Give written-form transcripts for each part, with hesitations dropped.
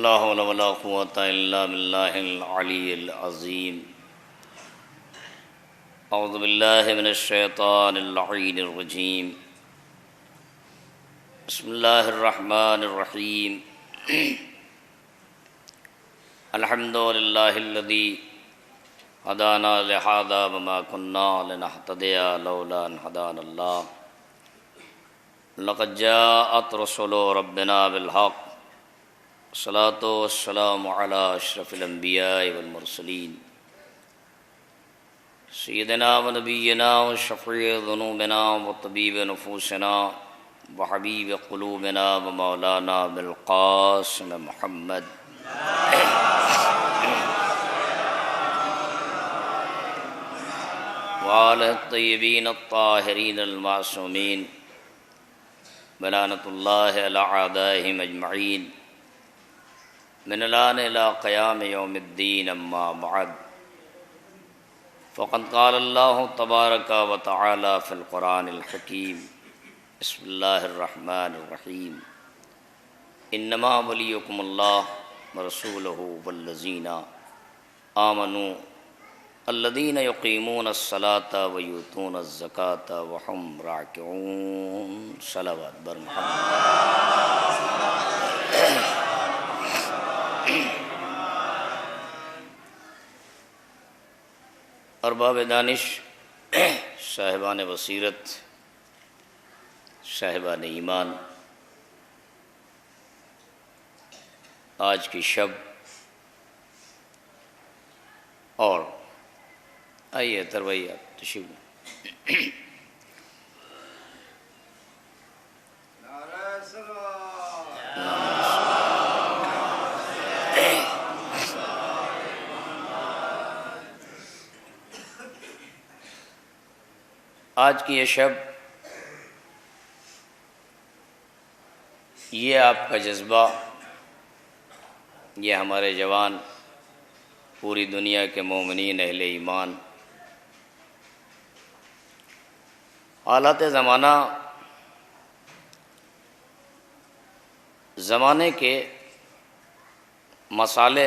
لا حول ولا قوة إلا بالله العلي العظيم. أعوذ بالله من الشيطان اللعين الرجيم. بسم الله الرحمن الرحيم. الحمد لله الذي هدانا لهذا وما كنا لنهتدي لولا أن هدانا الله. لقد جاءت رسل ربنا بالحق. الصلاة والسلام على أشرف الأنبياء والمرسلين سيدنا ونبينا وشفيع ذنوبنا وطبيب نفوسنا وحبيب قلوبنا ومولانا بالقاسم محمد وآله الطيبين الطاهرين المعصومين بلعنة الله على أعدائهم أجمعين من الآن إلى قيام يوم الدين. أما بعد، فقد قال الله تبارك وتعالى في القرآن الحكيم: بسم الله الرحمن الرحيم. إنما وليكم الله ورسوله والذين آمنوا الذين يقيمون الصلاة ويؤتون الزكاة وهم راكعون. صلوات بر محمد. ارباب دانش، صاحبان بصیرت، صاحبان ایمان، آج کی شب اور آئیے ترویہ تشریف. آج کی یہ شب، یہ آپ کا جذبہ، یہ ہمارے جوان، پوری دنیا کے مومنین اہل ایمان، حالات زمانے کے مسائل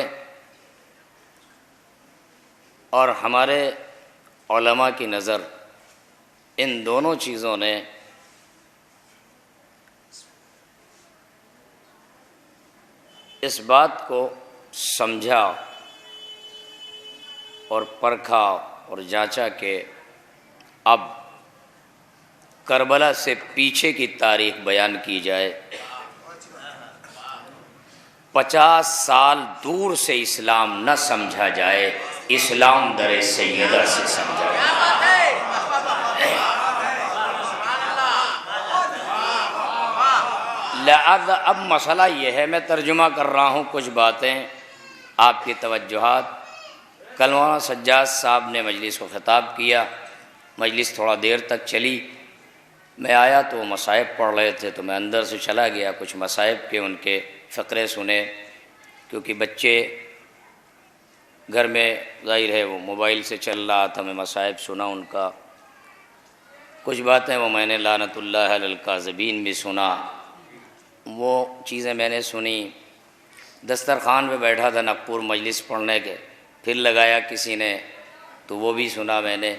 اور ہمارے علماء کی نظر، ان دونوں چیزوں نے اس بات کو سمجھا اور پرکھا اور جانچا کہ اب کربلا سے پیچھے کی تاریخ بیان کی جائے. 50 سال دور سے اسلام نہ سمجھا جائے، اسلام در سیدہ سے سمجھا جائے. اب مسئلہ یہ ہے، میں ترجمہ کر رہا ہوں کچھ باتیں، آپ کی توجہات. کل مولانا سجاد صاحب نے مجلس کو خطاب کیا، مجلس تھوڑا دیر تک چلی. میں آیا تو وہ مصائب پڑھ رہے تھے تو میں اندر سے چلا گیا، کچھ مصائب کے ان کے فقرے سنے، کیونکہ بچے گھر میں ظاہر ہے وہ موبائل سے چل رہا تھا. میں مصائب سنا ان کا، کچھ باتیں وہ میں نے لعنت اللہ علی الکاذبین بھی سنا. وہ چیزیں میں نے سنی. دسترخوان پہ بیٹھا تھا نقپور مجلس پڑھنے کے، پھر لگایا کسی نے تو وہ بھی سنا میں نے.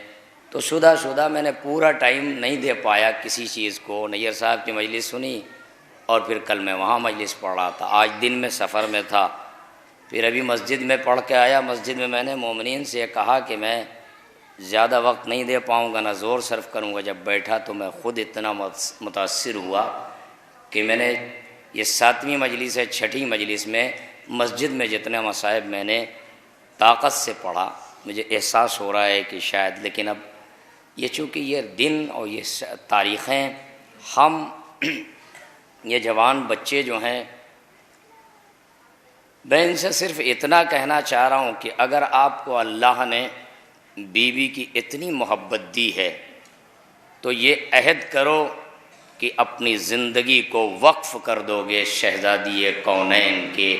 تو شدہ میں نے پورا ٹائم نہیں دے پایا کسی چیز کو. نیر صاحب کی مجلس سنی اور پھر کل میں وہاں مجلس پڑھ رہا تھا. آج دن میں سفر میں تھا، پھر ابھی مسجد میں پڑھ کے آیا. مسجد میں نے مومنین سے کہا کہ میں زیادہ وقت نہیں دے پاؤں گا، نہ زور صرف کروں گا. جب بیٹھا تو میں خود اتنا متاثر ہوا کہ میں نے یہ 7ویں مجلس ہے، 6ٹھی مجلس میں مسجد میں جتنے مصائب میں نے طاقت سے پڑھا، مجھے احساس ہو رہا ہے کہ شاید، لیکن اب یہ چونکہ یہ دن اور یہ تاریخیں، ہم یہ جوان بچے جو ہیں، میں ان سے صرف اتنا کہنا چاہ رہا ہوں کہ اگر آپ کو اللہ نے بیوی کی اتنی محبت دی ہے تو یہ عہد کرو کہ اپنی زندگی کو وقف کر دو گے شہزادی کونین کے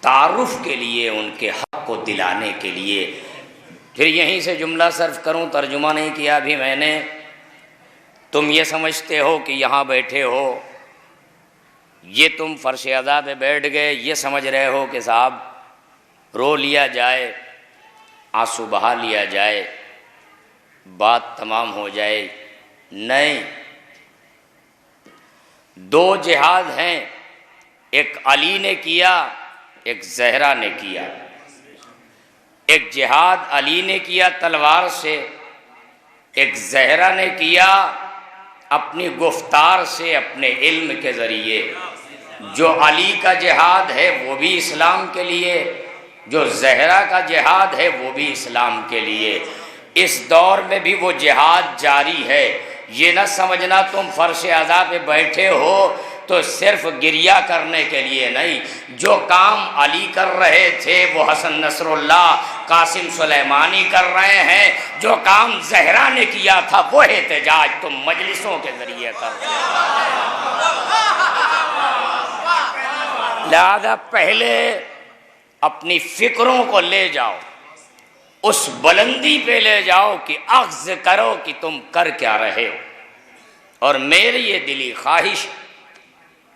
تعارف کے لیے، ان کے حق کو دلانے کے لیے. پھر یہیں سے جملہ صرف کروں، ترجمہ نہیں کیا ابھی میں نے. تم یہ سمجھتے ہو کہ یہاں بیٹھے ہو، یہ تم فرش ادا پہ بیٹھ گئے، یہ سمجھ رہے ہو کہ صاحب رو لیا جائے، آنسو بہا لیا جائے، بات تمام ہو جائے؟ نہیں، دو جہاد ہیں، ایک علی نے کیا، ایک زہرا نے کیا۔ ایک جہاد علی نے کیا تلوار سے، ایک زہرا نے کیا اپنی گفتار سے، اپنے علم کے ذریعے۔ جو علی کا جہاد ہے وہ بھی اسلام کے لیے، جو زہرا کا جہاد ہے وہ بھی اسلام کے لیے۔ اس دور میں بھی وہ جہاد جاری ہے۔ یہ نہ سمجھنا تم فرش اعضاء پہ بیٹھے ہو تو صرف گریہ کرنے کے لیے نہیں۔ جو کام علی کر رہے تھے وہ حسن نصر اللہ، قاسم سلیمانی کر رہے ہیں، جو کام زہرا نے کیا تھا وہ احتجاج تم مجلسوں کے ذریعے کر رہے ہیں۔ لہذا پہلے اپنی فکروں کو لے جاؤ، اس بلندی پہ لے جاؤ کہ اخذ کرو کہ تم کر کیا رہے ہو۔ اور میری یہ دلی خواہش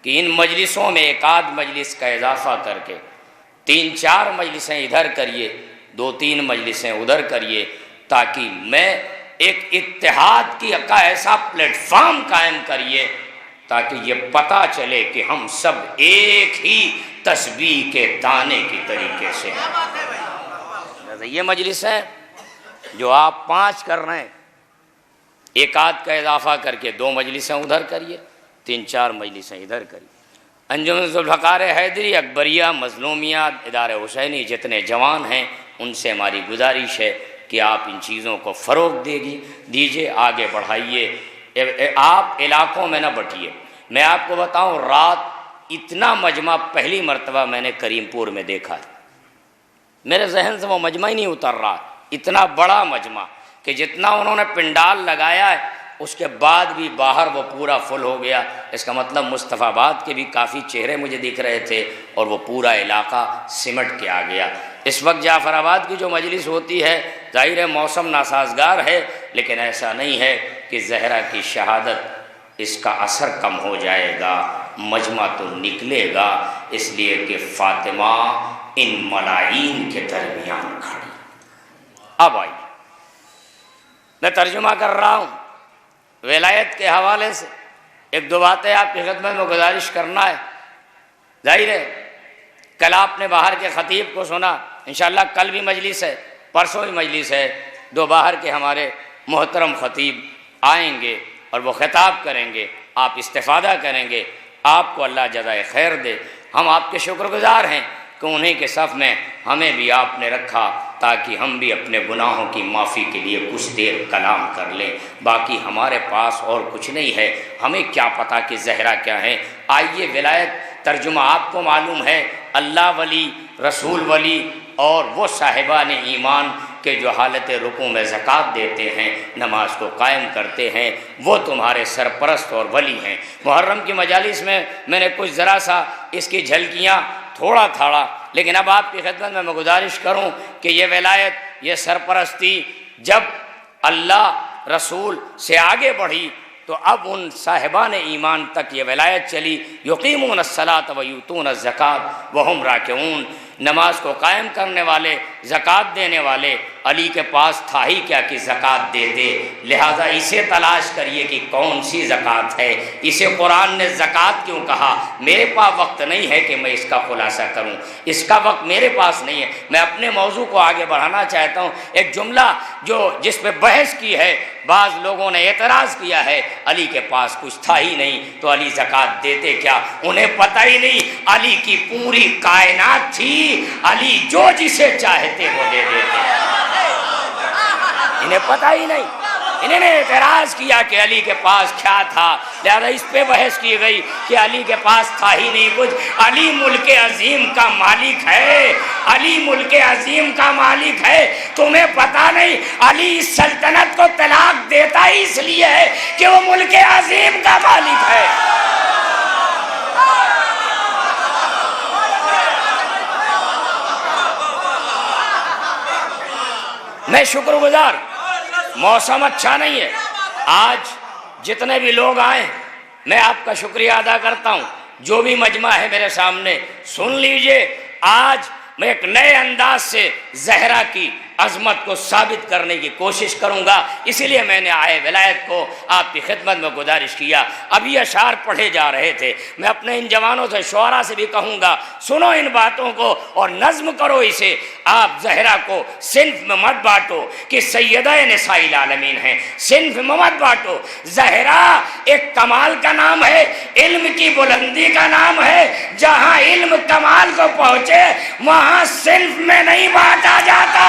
کہ ان مجلسوں میں ایک آدھ مجلس کا اضافہ کر کے 3-4 مجلسیں ادھر کریے، 2-3 مجلسیں ادھر کریے، تاکہ میں ایک اتحاد کی کا ایسا پلیٹ فارم قائم کریے تاکہ یہ پتہ چلے کہ ہم سب ایک ہی تسبیح کے دانے کی طریقے سے ہیں۔ یہ مجلس ہے جو آپ 5 کر رہے ہیں، ایک آدھ کا اضافہ کر کے 2 مجلسیں ادھر کریے، 3-4 مجلسیں ادھر کریے۔ انجمن ذوالفقار حیدری، اکبریہ، مظلومیہ، ادارہ حسینی جتنے جوان ہیں ان سے ہماری گزارش ہے کہ آپ ان چیزوں کو فروغ دیجیے، آگے بڑھائیے۔ آپ علاقوں میں نہ بٹیے۔ میں آپ کو بتاؤں، رات اتنا مجمع پہلی مرتبہ میں نے کریم پور میں دیکھا ہے، میرے ذہن سے وہ مجمع ہی نہیں اتر رہا۔ اتنا بڑا مجمع کہ جتنا انہوں نے پنڈال لگایا ہے اس کے بعد بھی باہر وہ پورا فل ہو گیا۔ اس کا مطلب مصطفیٰ آباد کے بھی کافی چہرے مجھے دکھ رہے تھے اور وہ پورا علاقہ سمٹ کے آ گیا۔ اس وقت جعفر آباد کی جو مجلس ہوتی ہے، ظاہر ہے موسم ناسازگار ہے، لیکن ایسا نہیں ہے کہ زہرا کی شہادت اس کا اثر کم ہو جائے گا، مجمع تو نکلے گا، اس لیے کہ فاطمہ ان ملاعین کے درمیان کھڑی۔ اب آئیے، میں ترجمہ کر رہا ہوں ولایت کے حوالے سے۔ 1-2 باتیں آپ کی خدمت میں گزارش کرنا ہے۔ ظاہر ہے کل آپ نے باہر کے خطیب کو سنا، انشاءاللہ کل بھی مجلس ہے، پرسوں بھی مجلس ہے، 2 باہر کے ہمارے محترم خطیب آئیں گے اور وہ خطاب کریں گے، آپ استفادہ کریں گے، آپ کو اللہ جزائے خیر دے۔ ہم آپ کے شکر گزار ہیں کہ انہیں کے صف میں ہمیں بھی آپ نے رکھا تاکہ ہم بھی اپنے گناہوں کی معافی کے لیے کچھ دیر کلام کر لیں۔ باقی ہمارے پاس اور کچھ نہیں ہے، ہمیں کیا پتہ کہ زہرا کیا ہے۔ آئیے، ولایت ترجمہ آپ کو معلوم ہے، اللہ ولی، رسول ولی اور وہ صاحبان ایمان کہ جو حالت رکوع میں زکوٰۃ دیتے ہیں، نماز کو قائم کرتے ہیں، وہ تمہارے سرپرست اور ولی ہیں۔ محرم کی مجالس میں نے کچھ ذرا سا اس کی جھلکیاں تھوڑا تھاڑا، لیکن اب آپ کی خدمت میں گزارش کروں کہ یہ ولایت، یہ سرپرستی جب اللہ رسول سے آگے بڑھی تو اب ان صاحبان ایمان تک یہ ولایت چلی۔ یقیمون الصلاۃ ویؤتون الزکاۃ وہم راکعون، نماز کو قائم کرنے والے، زکوٰۃ دینے والے۔ علی کے پاس تھا ہی کیا کہ زکوٰۃ دے دے، لہٰذا اسے تلاش کریے کہ کون سی زکوٰۃ ہے۔ اسے قرآن نے زکوٰۃ کیوں کہا؟ میرے پاس وقت نہیں ہے کہ میں اس کا خلاصہ کروں، اس کا وقت میرے پاس نہیں ہے۔ میں اپنے موضوع کو آگے بڑھانا چاہتا ہوں۔ ایک جملہ جس پہ بحث کی ہے، بعض لوگوں نے اعتراض کیا ہے، علی کے پاس کچھ تھا ہی نہیں تو علی زکوٰۃ دیتے کیا؟ انہیں پتہ ہی نہیں علی کی پوری کائنات تھی، علی جو جسے چاہتے وہ دے دیتے، انہیں پتہ ہی نہیں۔ انہوں نے اعتراض کیا کہ علی کے پاس کیا تھا، لہذا اس پہ بحث کی گئی کہ علی کے پاس تھا ہی نہیں کچھ۔ علی ملک عظیم کا مالک ہے، علی ملک عظیم کا مالک ہے، تمہیں پتہ نہیں؟ علی اس سلطنت کو طلاق دیتا ہی اس لیے ہے کہ وہ ملک عظیم کا مالک ہے۔ میں شکر گزار، موسم اچھا نہیں ہے، آج جتنے بھی لوگ آئے میں آپ کا شکریہ ادا کرتا ہوں۔ جو بھی مجمع ہے میرے سامنے سن لیجئے، آج میں ایک نئے انداز سے زہرا کی عظمت کو ثابت کرنے کی کوشش کروں گا، اسی لیے میں نے آئے ولایت کو آپ کی خدمت میں گزارش کیا۔ ابھی اشعار پڑھے جا رہے تھے، میں اپنے ان جوانوں سے شعراء سے بھی کہوں گا سنو ان باتوں کو اور نظم کرو اسے۔ آپ زہرا کو صنف میں مت بانٹو کہ سیدہ نساء العالمین ہیں، صنف میں مت بانٹو۔ زہرا ایک کمال کا نام ہے، علم کی بلندی کا نام ہے، جہاں علم کمال کو پہنچے وہاں صنف میں نہیں بانٹا جاتا۔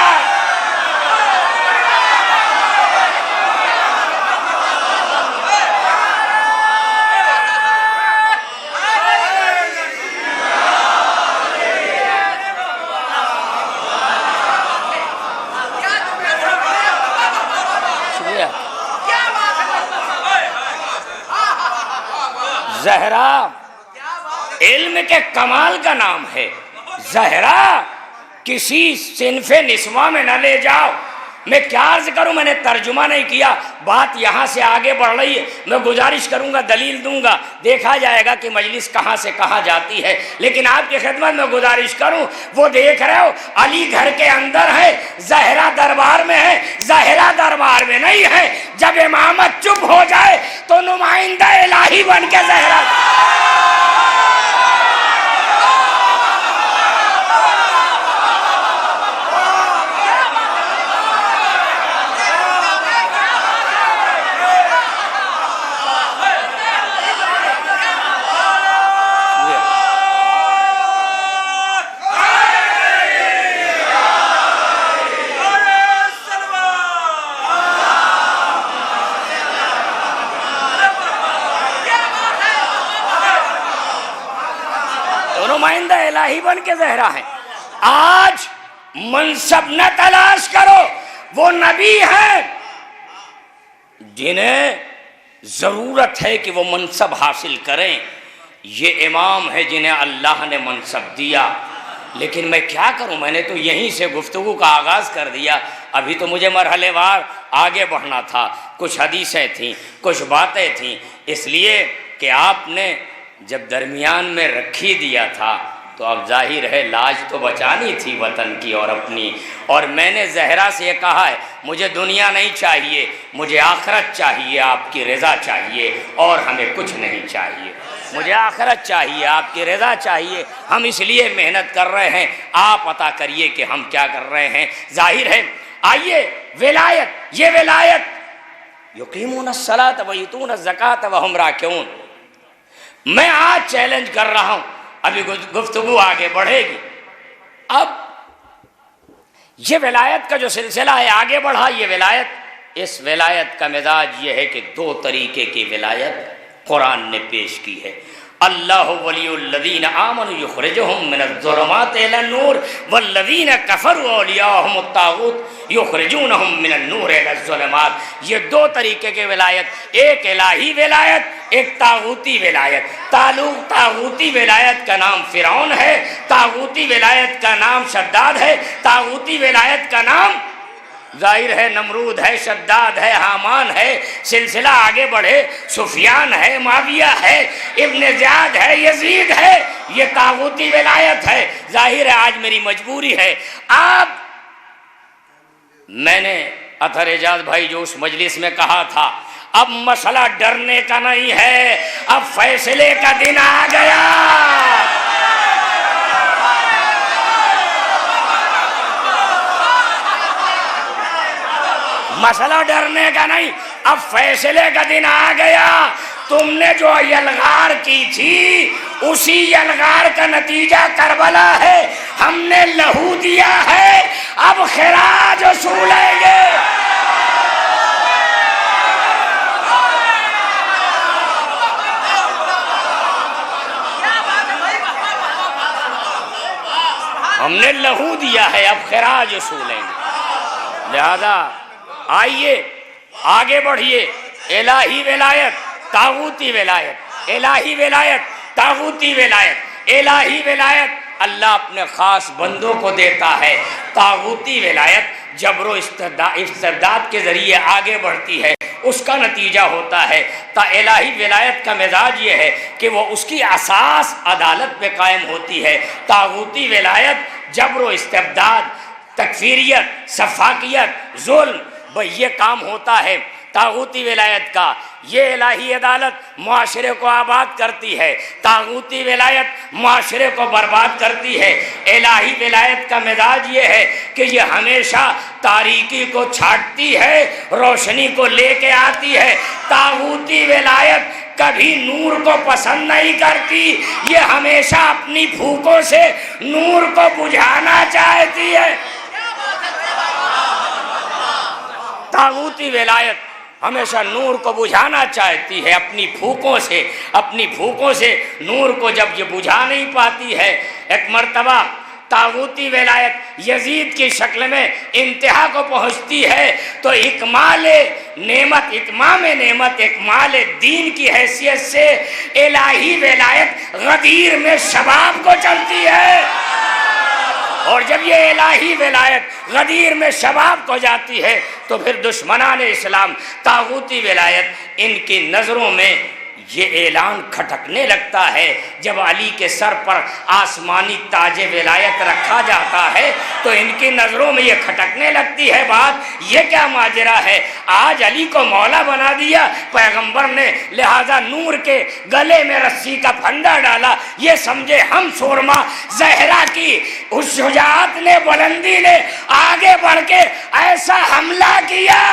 زہرا علم کے کمال کا نام ہے، زہرا کسی صنف نسواں میں نہ لے جاؤ۔ میں کیا عرض کروں، میں نے ترجمہ نہیں کیا، بات یہاں سے آگے بڑھ رہی ہے، میں گزارش کروں گا دلیل دوں گا، دیکھا جائے گا کہ مجلس کہاں سے کہاں جاتی ہے، لیکن آپ کی خدمت میں گزارش کروں، وہ دیکھ رہے ہو علی گھر کے اندر ہے، زہرا دربار میں ہے، زہرا دربار میں نہیں ہے۔ جب امامت چپ ہو جائے تو نمائندہ الہی بن کے زہرا نمائندہ الہی بن کے زہرا ہے۔ آج منصب نہ تلاش کرو، وہ نبی ہیں جنہیں ضرورت ہے کہ وہ منصب حاصل کریں، یہ امام ہے جنہیں اللہ نے منصب دیا۔ لیکن میں کیا کروں، میں نے تو یہیں سے گفتگو کا آغاز کر دیا، ابھی تو مجھے مرحلے وار آگے بڑھنا تھا، کچھ حدیثیں تھیں، کچھ باتیں تھیں، اس لیے کہ آپ نے جب درمیان میں رکھی دیا تھا تو اب ظاہر ہے لاج تو بچانی تھی وطن کی اور اپنی، اور میں نے زہرا سے یہ کہا ہے مجھے دنیا نہیں چاہیے، مجھے آخرت چاہیے، آپ کی رضا چاہیے، اور ہمیں کچھ نہیں چاہیے۔ مجھے آخرت چاہیے، آپ کی رضا چاہیے، ہم اس لیے محنت کر رہے ہیں، آپ عطا کریے کہ ہم کیا کر رہے ہیں۔ ظاہر ہے آئیے ولایت، یہ ولایت یقیمون الصلاۃ ویؤتون الزکاۃ وہم راکعون، میں آج چیلنج کر رہا ہوں، ابھی گفتگو آگے بڑھے گی۔ اب یہ ولایت کا جو سلسلہ ہے آگے بڑھا، یہ ولایت، اس ولایت کا مزاج یہ ہے کہ دو طریقے کی ولایت قرآن نے پیش کی ہے۔ اللہ ولی الذین آمنوا یخرجہم من الظلمات الی النور والذین کفروا اولیاءہم الطاغوت یخرجونہم من النور الی الظلمات۔ یہ دو طریقے کی ولایت، ایک الہی ولایت، ایک طاغوتی ولایت۔ طاغوتی ولایت کا نام فرعون ہے، طاغوتی ولایت کا نام شداد ہے، طاغوتی ولایت کا نام ظاہر ہے نمرود ہے، شداد ہے، حامان ہے، سلسلہ آگے بڑھے، سفیان ہے، معاویہ ہے، ابن زیاد ہے، یزید ہے، یہ طاغوتی ولایت ہے۔ ظاہر ہے آج میری مجبوری ہے، آپ میں نے اطہر اعجاز بھائی جو اس مجلس میں کہا تھا اب مسئلہ ڈرنے کا نہیں ہے، اب فیصلے کا دن آ گیا۔ مسئلہ ڈرنے کا نہیں، اب فیصلے کا دن آ گیا۔ تم نے جو یلغار کی تھی اسی یلغار کا نتیجہ کربلا ہے، ہم نے لہو دیا ہے، اب خراج وصولیں گے۔ ہم نے لہو دیا ہے، اب خراج وصولیں گے۔ لہذا آئیے آگے بڑھیے، الہی ولایت، طاغوتی ولایت، الہی ولایت، طاغوتی ولایت۔ الہی ولایت اللہ اپنے خاص بندوں کو دیتا ہے، طاغوتی ولایت جبر و استبداد کے ذریعے آگے بڑھتی ہے، اس کا نتیجہ ہوتا ہے۔ الہی ولایت کا مزاج یہ ہے کہ وہ اس کی اساس عدالت پہ قائم ہوتی ہے۔ طاغوتی ولایت جبر و استبداد، تکفیریت، سفاکیت، ظلم، یہ کام ہوتا ہے طاغوتی ولایت کا۔ یہ الہی عدالت معاشرے کو آباد کرتی ہے، طاغوتی ولایت معاشرے کو برباد کرتی ہے۔ الہی ولایت کا مزاج یہ ہے کہ یہ ہمیشہ تاریکی کو چھانٹتی ہے، روشنی کو لے کے آتی ہے۔ طاغوتی ولایت کبھی نور کو پسند نہیں کرتی، یہ ہمیشہ اپنی بھوکوں سے نور کو بجھانا چاہتی ہے۔ طاغوتی ولایت ہمیشہ نور کو بجھانا چاہتی ہے اپنی بھوکوں سے نور کو جب یہ بجھا نہیں پاتی ہے۔ ایک مرتبہ طاغوتی ولایت یزید کی شکل میں انتہا کو پہنچتی ہے تو اتمام نعمت اکمال دین کی حیثیت سے الہی ولایت غدیر میں شباب کو چلتی ہے، اور جب یہ الہی ولایت غدیر میں شباب کو جاتی ہے تو پھر دشمنان اسلام طاغوتی ولایت ان کی نظروں میں یہ اعلان کھٹکنے لگتا ہے۔ جب علی کے سر پر آسمانی تاج ولایت رکھا جاتا ہے تو ان کی نظروں میں یہ کھٹکنے لگتی ہے بات، یہ کیا ماجرا ہے؟ آج علی کو مولا بنا دیا پیغمبر نے، لہذا نور کے گلے میں رسی کا پھندا ڈالا، یہ سمجھے ہم سورما۔ زہرا کی اس شجاعت نے، بلندی نے آگے بڑھ کے ایسا حملہ کیا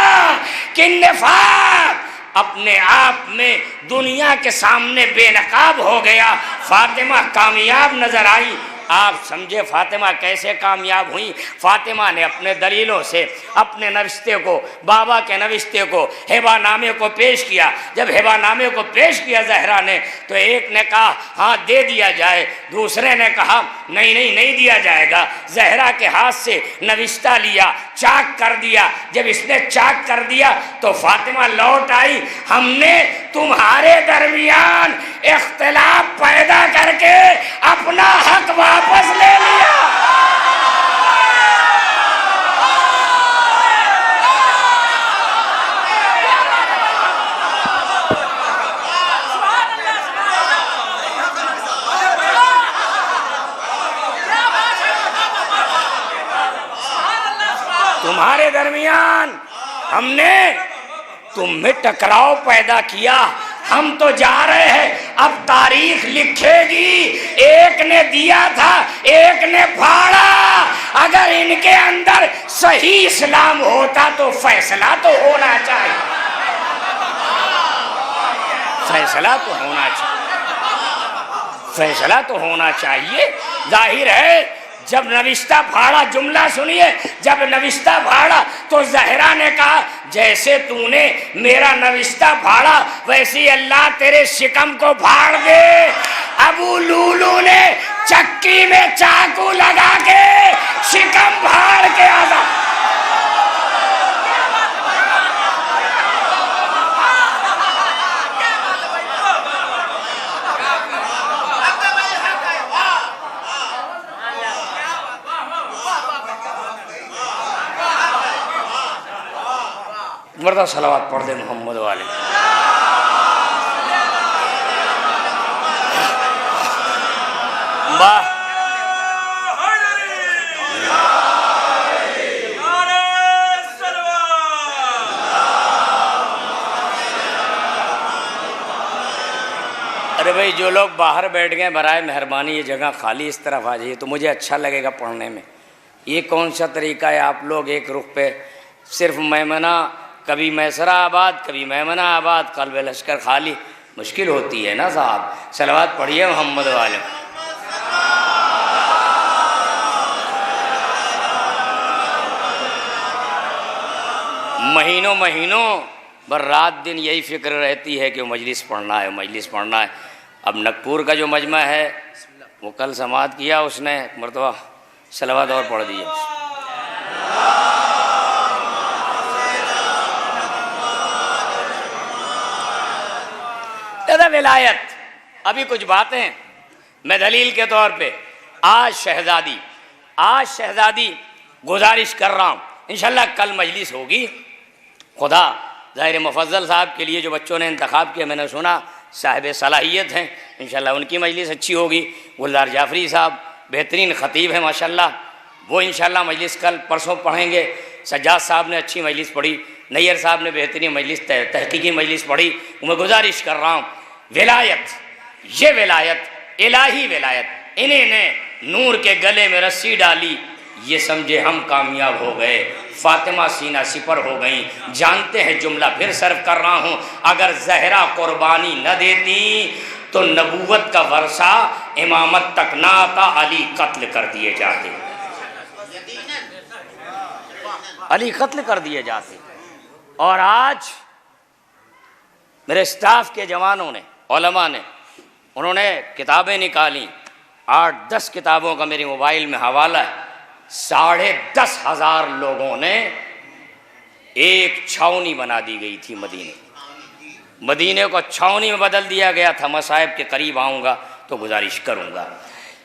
کہ نفاق اپنے آپ میں دنیا کے سامنے بے نقاب ہو گیا۔ فاطمہ کامیاب نظر آئی۔ آپ سمجھے فاطمہ کیسے کامیاب ہوئیں؟ فاطمہ نے اپنے دلیلوں سے اپنے نوشتے کو، بابا کے نوشتے کو، ہبہ نامے کو پیش کیا۔ جب ہبہ نامے کو پیش کیا زہرا نے تو ایک نے کہا ہاں دے دیا جائے، دوسرے نے کہا نہیں دیا جائے گا۔ زہرا کے ہاتھ سے نوشتہ لیا، چاک کر دیا۔ جب اس نے چاک کر دیا تو فاطمہ لوٹ آئی، ہم نے تمہارے درمیان اختلاف پیدا کر کے اپنا حق واپس لے لیا۔ تمہارے درمیان ہم نے تم میں ٹکراؤ پیدا کیا، ہم تو جا رہے ہیں، اب تاریخ لکھے گی ایک نے دیا تھا ایک نے پھاڑا۔ اگر ان کے اندر صحیح اسلام ہوتا تو فیصلہ تو ہونا چاہیے، فیصلہ تو ہونا چاہیے۔ ظاہر ہے جب نوشتہ پھاڑا، جملہ سنیے، جب نوشتہ پھاڑا تو زہرا نے کہا جیسے تو نے میرا نوشتہ پھاڑا ویسے اللہ تیرے شکم کو پھاڑ دے۔ ابو لولو نے چکی میں چاقو لگا کے شکم پھاڑ کے آزاد۔ مردہ صلوات پڑھ دے محمد والے۔ واہ ارے بھائی جو لوگ باہر بیٹھ گئے برائے مہربانی یہ جگہ خالی اس طرف آ جائیے تو مجھے اچھا لگے گا پڑھنے میں۔ یہ کون سا طریقہ ہے آپ لوگ ایک رخ پہ صرف میمنہ، کبھی میسرہ آباد کبھی میمنہ آباد، قلب لشکر خالی، مشکل ہوتی ہے نا صاحب۔ صلوات پڑھیے محمد والے۔ مہینوں بر رات دن یہی فکر رہتی ہے کہ مجلس پڑھنا ہے۔ اب نگپور کا جو مجمع ہے وہ کل سماعت کیا اس نے، مرتبہ صلوات اور پڑھ دیے۔ ولایت ابھی کچھ باتیں میں دلیل کے طور پہ آج شہزادی گزارش کر رہا ہوں، انشاءاللہ کل مجلس ہوگی، خدا ظاہر مفضل صاحب کے لیے جو بچوں نے انتخاب کیا، میں نے سنا صاحب صلاحیت ہیں، انشاءاللہ ان کی مجلس اچھی ہوگی۔ گلزار جعفری صاحب بہترین خطیب ہیں ماشاءاللہ، وہ انشاءاللہ مجلس کل پرسوں پڑھیں گے۔ سجاد صاحب نے اچھی مجلس پڑھی، نیئر صاحب نے بہترین مجلس تحقیقی مجلس پڑھی۔ میں گزارش کر رہا ہوں، ولایت، یہ ولایت الہی ولایت، انہیں نے نور کے گلے میں رسی ڈالی، یہ سمجھے ہم کامیاب ہو گئے، فاطمہ سینہ سپر ہو گئیں۔ جانتے ہیں جملہ پھر صرف کر رہا ہوں، اگر زہرا قربانی نہ دیتی تو نبوت کا ورثہ امامت تک نہ آتا، علی قتل کر دیے جاتے، علی قتل کر دیے جاتے۔ اور آج میرے سٹاف کے جوانوں نے، علماء نے، انہوں نے کتابیں نکالی، 8-10 کتابوں کا میری موبائل میں حوالہ ہے، 10,500 لوگوں نے ایک چھاؤنی بنا دی گئی تھی مدینے کو چھاؤنی میں بدل دیا گیا تھا۔ مصائب کے قریب آؤں گا تو گزارش کروں گا،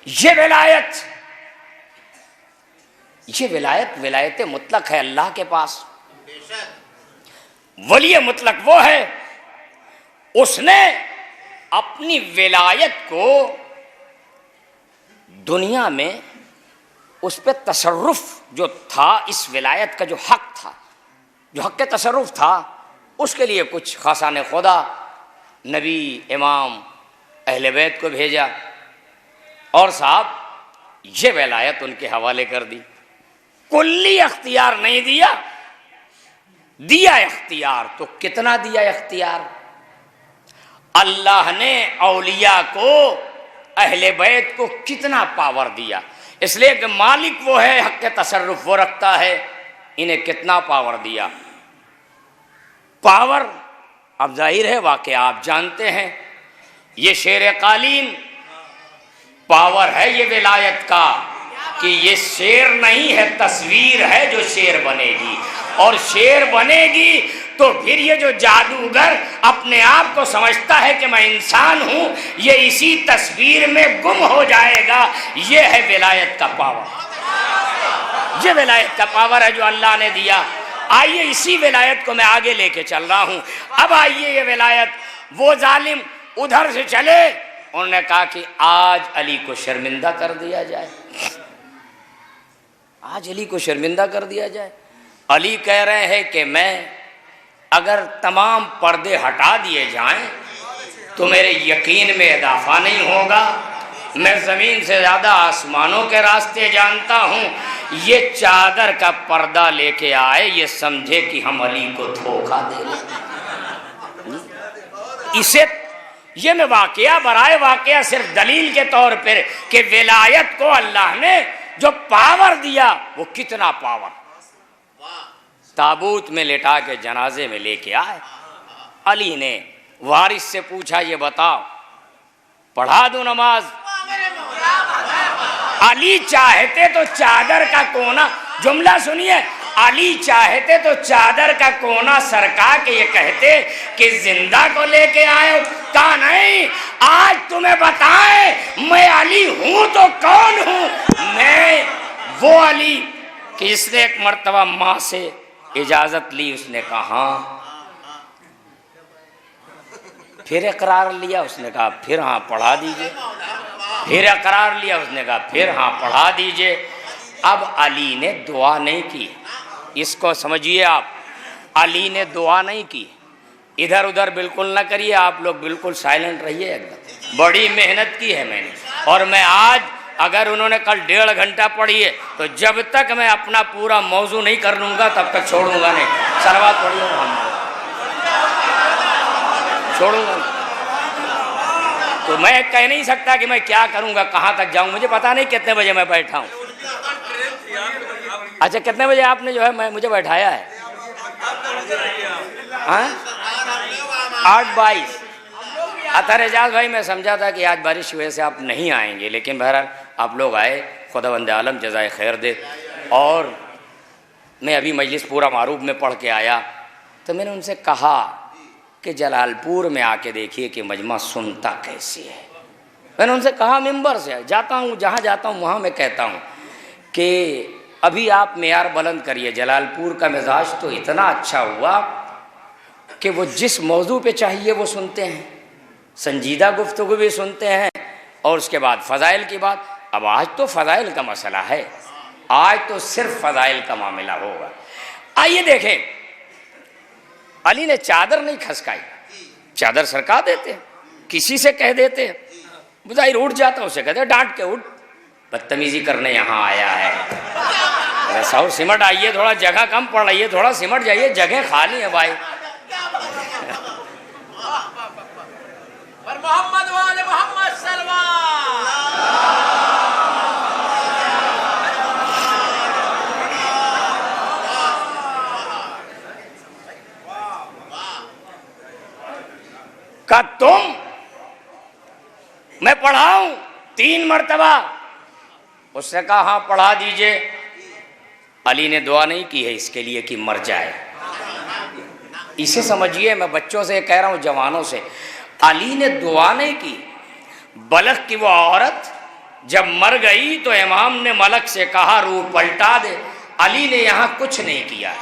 یہ ولایت مطلق ہے اللہ کے پاس۔ ولی مطلق وہ ہے، اس نے اپنی ولایت کو دنیا میں اس پہ تصرف جو تھا، اس ولایت کا جو حق تھا، جو حق تصرف تھا، اس کے لیے کچھ خاصان خدا، نبی، امام، اہل بیت کو بھیجا، اور صاحب یہ ولایت ان کے حوالے کر دی۔ کلی اختیار نہیں دیا اختیار، تو کتنا دیا اختیار؟ اللہ نے اولیاء کو، اہل بیت کو کتنا پاور دیا، اس لیے کہ مالک وہ ہے، حق تصرف وہ رکھتا ہے، انہیں کتنا پاور دیا۔ پاور اب ظاہر ہے، واقعہ آپ جانتے ہیں، یہ شیر قالین پاور ہے یہ ولایت کا، کہ یہ شیر نہیں ہے، تصویر ہے جو شیر بنے گی، اور شیر بنے گی تو پھر یہ جو جادوگر اپنے آپ کو سمجھتا ہے کہ میں انسان ہوں، یہ اسی تصویر میں گم ہو جائے گا۔ یہ ہے ولایت کا پاور، یہ ولایت کا پاور ہے جو اللہ نے دیا۔ آئیے اسی ولایت کو میں آگے لے کے چل رہا ہوں۔ اب آئیے یہ ولایت، وہ ظالم ادھر سے چلے، انہوں نے کہا کہ آج علی کو شرمندہ کر دیا جائے، آج علی کو شرمندہ کر دیا جائے۔ علی کہہ رہے ہیں کہ میں اگر تمام پردے ہٹا دیے جائیں تو میرے یقین میں اضافہ نہیں ہوگا، میں زمین سے زیادہ آسمانوں کے راستے جانتا ہوں، یہ چادر کا پردہ لے کے آئے، یہ سمجھے کہ ہم علی کو دھوکہ دے لیں۔ اسے یہ میں واقعہ برائے واقعہ صرف دلیل کے طور پر کہ ولایت کو اللہ نے جو پاور دیا وہ کتنا پاور۔ تابوت میں لٹا کے جنازے میں لے کے آئے، علی نے وارث سے پوچھا یہ بتاؤ پڑھا دوں نماز؟ علی چاہتے تو چادر کا کونا، جملہ سنیے، علی چاہتے تو چادر کا کونا سرکا کے یہ کہتے کہ زندہ کو لے کے آئے، کہا نہیں، آج تمہیں بتائیں میں علی ہوں تو کون ہوں، میں وہ علی کہ اس نے ایک مرتبہ ماں سے اجازت لی، اس نے کہا ہاں، پھر اقرار لیا، اس نے کہا پھر ہاں پڑھا دیجئے، پھر اقرار لیا، اس نے کہا پھر ہاں پڑھا دیجئے۔ اب علی نے دعا نہیں کی، اس کو سمجھیے آپ، علی نے دعا نہیں کی، ادھر ادھر بالکل نہ کریے، آپ لوگ بالکل سائلنٹ رہیے ایک دم، بڑی محنت کی ہے میں نے، اور میں آج اگر انہوں نے کل 1.5 گھنٹہ پڑھی ہے تو جب تک میں اپنا پورا موضوع نہیں کر لوں گا تب تک چھوڑوں گا نہیں، صلوات پڑھیے محمد، چھوڑوں گا نہیں۔ تو میں کہہ نہیں سکتا کہ میں کیا کروں گا، کہاں تک جاؤں، مجھے پتا نہیں کتنے بجے میں بیٹھا ہوں۔ اچھا کتنے بجے آپ نے جو ہے مجھے بیٹھایا ہے؟ 8:22۔ اطہر اعجاز بھائی میں سمجھا تھا کہ آج بارش کی وجہ سے آپ نہیں آئیں گے، لیکن بہرحال آپ لوگ آئے، خداوند عالم جزائے خیر دے۔ اور میں ابھی مجلس پورا معروف میں پڑھ کے آیا تو میں نے ان سے کہا کہ جلال پور میں آ کے دیکھیے کہ مجمع سنتا کیسی ہے۔ میں نے ان سے کہا ممبر سے جاتا ہوں، جہاں جاتا ہوں وہاں میں کہتا ہوں کہ ابھی آپ معیار بلند کریے، جلال پور کا مزاج تو اتنا اچھا ہوا، کہ وہ جس موضوع پہ چاہیے وہ سنتے ہیں، سنجیدہ گفتگو بھی سنتے ہیں، اور اس کے بعد فضائل کی بات۔ اب آج تو فضائل کا مسئلہ ہے، آج تو صرف فضائل کا معاملہ ہوگا۔ آئیے دیکھیں، علی نے چادر نہیں کھسکائی، چادر سرکا دیتے، کسی سے کہہ دیتے، بظاہر اٹھ جاتا، اسے کہتے ڈانٹ کے اٹھ، بدتمیزی کرنے یہاں آیا ہے، ایسا اور سمٹ آئیے، تھوڑا جگہ کم پڑ رہی ہے، تھوڑا سمٹ جائیے، جگہ خالی ہے بھائی۔ محمد والے محمد سلمان۔ کہ تم، میں پڑھاؤں 3 مرتبہ؟ اس نے کہا ہاں پڑھا دیجئے۔ علی نے دعا نہیں کی ہے اس کے لیے کہ مر جائے، اسے سمجھیے، میں بچوں سے کہہ رہا ہوں، جوانوں سے، علی نے دعا نہیں کی۔ بلخ کی وہ عورت جب مر گئی تو امام نے ملک سے کہا روح پلٹا دے، علی نے یہاں کچھ نہیں کیا،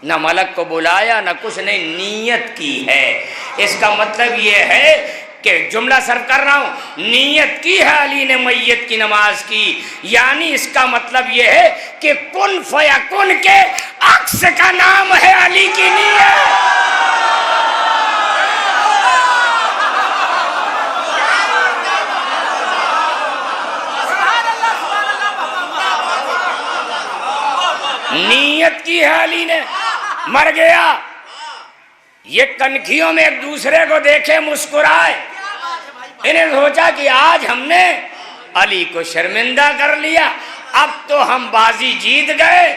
نہ ملک کو بلایا نہ کچھ نہیں، نیت کی ہے۔ اس کا مطلب یہ ہے کہ جملہ صرف کر رہا ہوں، نیت کی ہے علی نے میت کی نماز کی، یعنی اس کا مطلب یہ ہے کہ کن فیکن کے عکس کا نام ہے علی کی نیت۔ نیت کی ہے علی نے، مر گیا، یہ کنکھیوں میں ایک دوسرے کو دیکھے مسکرائے، انہیں سوچا کہ آج ہم نے علی کو شرمندہ کر لیا، اب تو ہم بازی جیت گئے،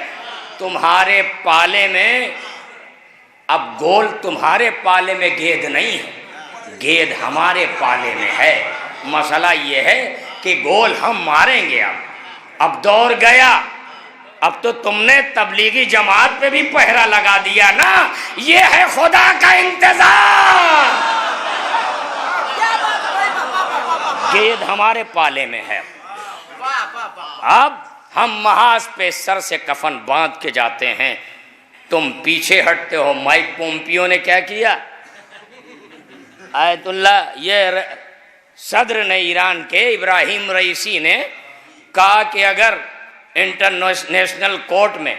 تمہارے پالے میں اب گول، تمہارے پالے میں گید نہیں ہے، گید ہمارے پالے میں ہے۔ مسئلہ یہ ہے کہ گول ہم ماریں گے، اب دور گیا، اب تو تم نے تبلیغی جماعت پہ بھی پہرا لگا دیا نا، یہ ہے خدا کا انتظار، گید ہمارے پالے میں ہے۔ اب ہم محاذ پہ سر سے کفن باندھ کے جاتے ہیں، تم پیچھے ہٹتے ہو۔ مائک پومپیو نے کیا کیا؟ آیت اللہ، یہ صدر نے ایران کے ابراہیم رئیسی نے کہا کہ اگر انٹرنیشنل کورٹ میں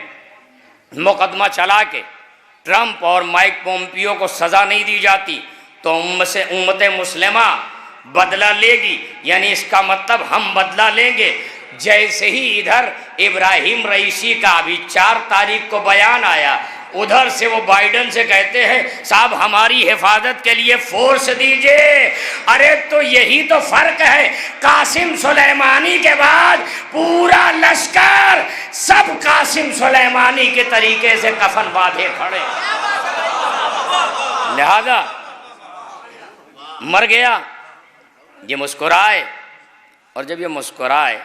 مقدمہ چلا کے ٹرمپ اور مائک پومپیو کو سزا نہیں دی جاتی تو امت مسلمہ بدلہ لے گی، یعنی اس کا مطلب ہم بدلہ لیں گے۔ جیسے ہی ادھر ابراہیم رئیسی کا ابھی 4 تاریخ کو بیان آیا، ادھر سے وہ بائیڈن سے کہتے ہیں صاحب ہماری حفاظت کے لیے فورس دیجئے۔ ارے تو یہی تو فرق ہے، قاسم سلیمانی کے بعد پورا لشکر سب قاسم سلیمانی کے طریقے سے کفن باندھے کھڑے، لہذا مر گیا۔ یہ مسکرائے، اور جب یہ مسکرائے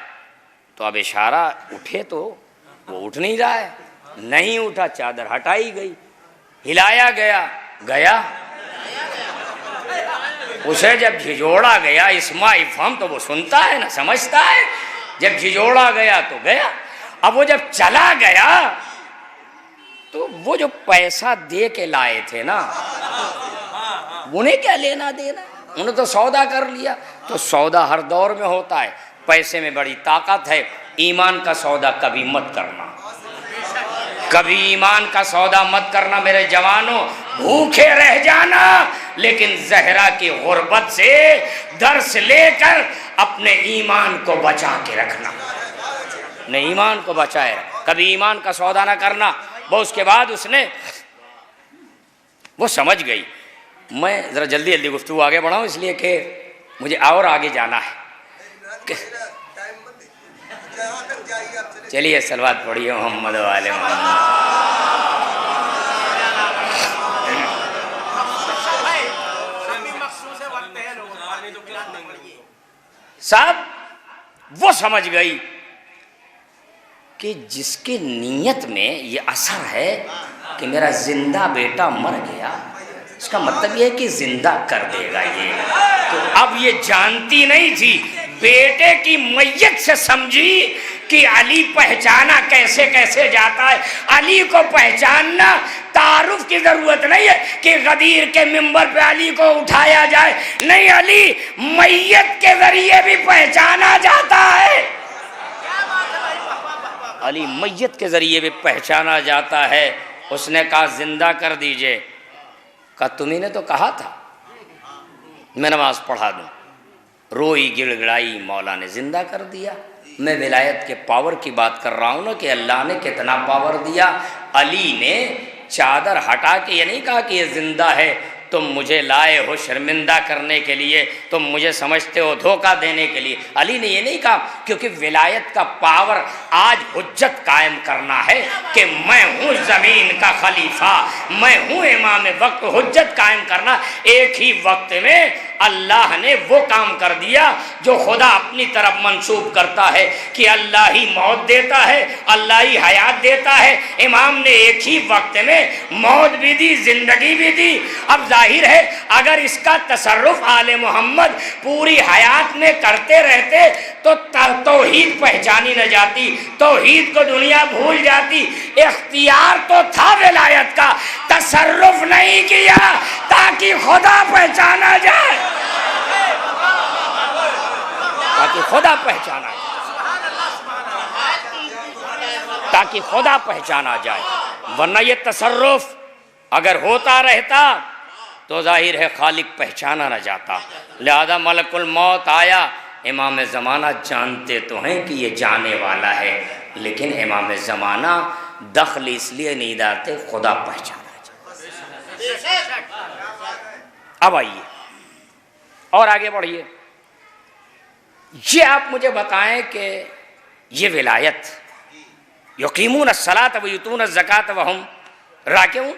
تو اب اشارہ اٹھے تو وہ اٹھ نہیں رہا ہے، نہیں اٹھا، چادر ہٹائی گئی، ہلایا گیا، گیا، اسے جب جھجوڑا گیا، اسما افہم تو وہ سنتا ہے نا، سمجھتا ہے، جب جھجوڑا گیا تو گیا۔ اب وہ جب چلا گیا تو وہ جو پیسہ دے کے لائے تھے نا، انہیں کیا لینا دینا، انہوں تو سودا کر لیا۔ تو سودا ہر دور میں ہوتا ہے، پیسے میں بڑی طاقت ہے، ایمان کا سودا کبھی مت کرنا، کبھی ایمان کا سودا مت کرنا میرے جوانوں، بھوکے رہ جانا لیکن زہرا کی غربت سے درس لے کر اپنے ایمان کو بچا کے رکھنا، اپنے ایمان کو بچائے، کبھی ایمان کا سودا نہ کرنا۔ وہ اس کے بعد اس نے وہ سمجھ گئی۔ میں ذرا جلدی جلدی گفتگو آگے بڑھاؤں اس لیے کہ مجھے اور آگے جانا ہے۔ چلیے صلوات پڑھیے محمد والے محمد۔ صاحب وہ سمجھ گئی کہ جس کی نیت میں یہ اثر ہے کہ میرا زندہ بیٹا مر گیا، اس کا مطلب یہ ہے کہ زندہ کر دے گا یہ۔ تو اب یہ جانتی نہیں تھی، بیٹے کی میت سے سمجھی کہ علی پہچانا کیسے کیسے جاتا ہے. علی کو پہچاننا تعارف کی ضرورت نہیں ہے کہ غدیر کے منبر پہ علی کو اٹھایا جائے, نہیں, علی میت کے ذریعے بھی پہچانا جاتا ہے. علی میت کے ذریعے بھی پہچانا جاتا ہے. اس نے کہا زندہ کر دیجئے. کہا تمہیں نے تو کہا تھا میں نماز پڑھا دوں. روئی گڑ گڑائی, مولا نے زندہ کر دیا. میں ولایت کے پاور کی بات کر رہا ہوں نا کہ اللہ نے کتنا پاور دیا. علی نے چادر ہٹا کے یہ نہیں کہا کہ یہ زندہ ہے, تم مجھے لائے ہو شرمندہ کرنے کے لیے, تم مجھے سمجھتے ہو دھوکہ دینے کے لیے. علی نے یہ نہیں کہا, کیونکہ ولایت کا پاور آج حجت قائم کرنا ہے کہ میں ہوں زمین کا خلیفہ, میں ہوں امام وقت. حجت قائم کرنا, ایک ہی وقت میں اللہ نے وہ کام کر دیا جو خدا اپنی طرف منسوب کرتا ہے کہ اللہ ہی موت دیتا ہے, اللہ ہی حیات دیتا ہے. امام نے ایک ہی وقت میں موت بھی دی, زندگی بھی دی. اب ظاہر ہے اگر اس کا تصرف آل محمد پوری حیات میں کرتے رہتے تو توحید پہچانی نہ جاتی, توحید کو دنیا بھول جاتی. اختیار تو تھا ولایت کا, تصرف نہیں کیا تاکہ خدا پہچانا جائے, تاکہ خدا پہچانا جائے, تاکہ خدا پہچانا جائے. ورنہ یہ تصرف اگر ہوتا رہتا تو ظاہر ہے خالق پہچانا نہ جاتا. لہذا ملک الموت آیا. امام زمانہ جانتے تو ہیں کہ یہ جانے والا ہے, لیکن امام زمانہ دخل اس لیے نہیں ڈالتے خدا پہچانا جائے. اب آئیے اور آگے بڑھیے. یہ آپ مجھے بتائیں کہ یہ ولایت یقیمون الصلاۃ ویؤتون الزکاۃ وہم راکعون,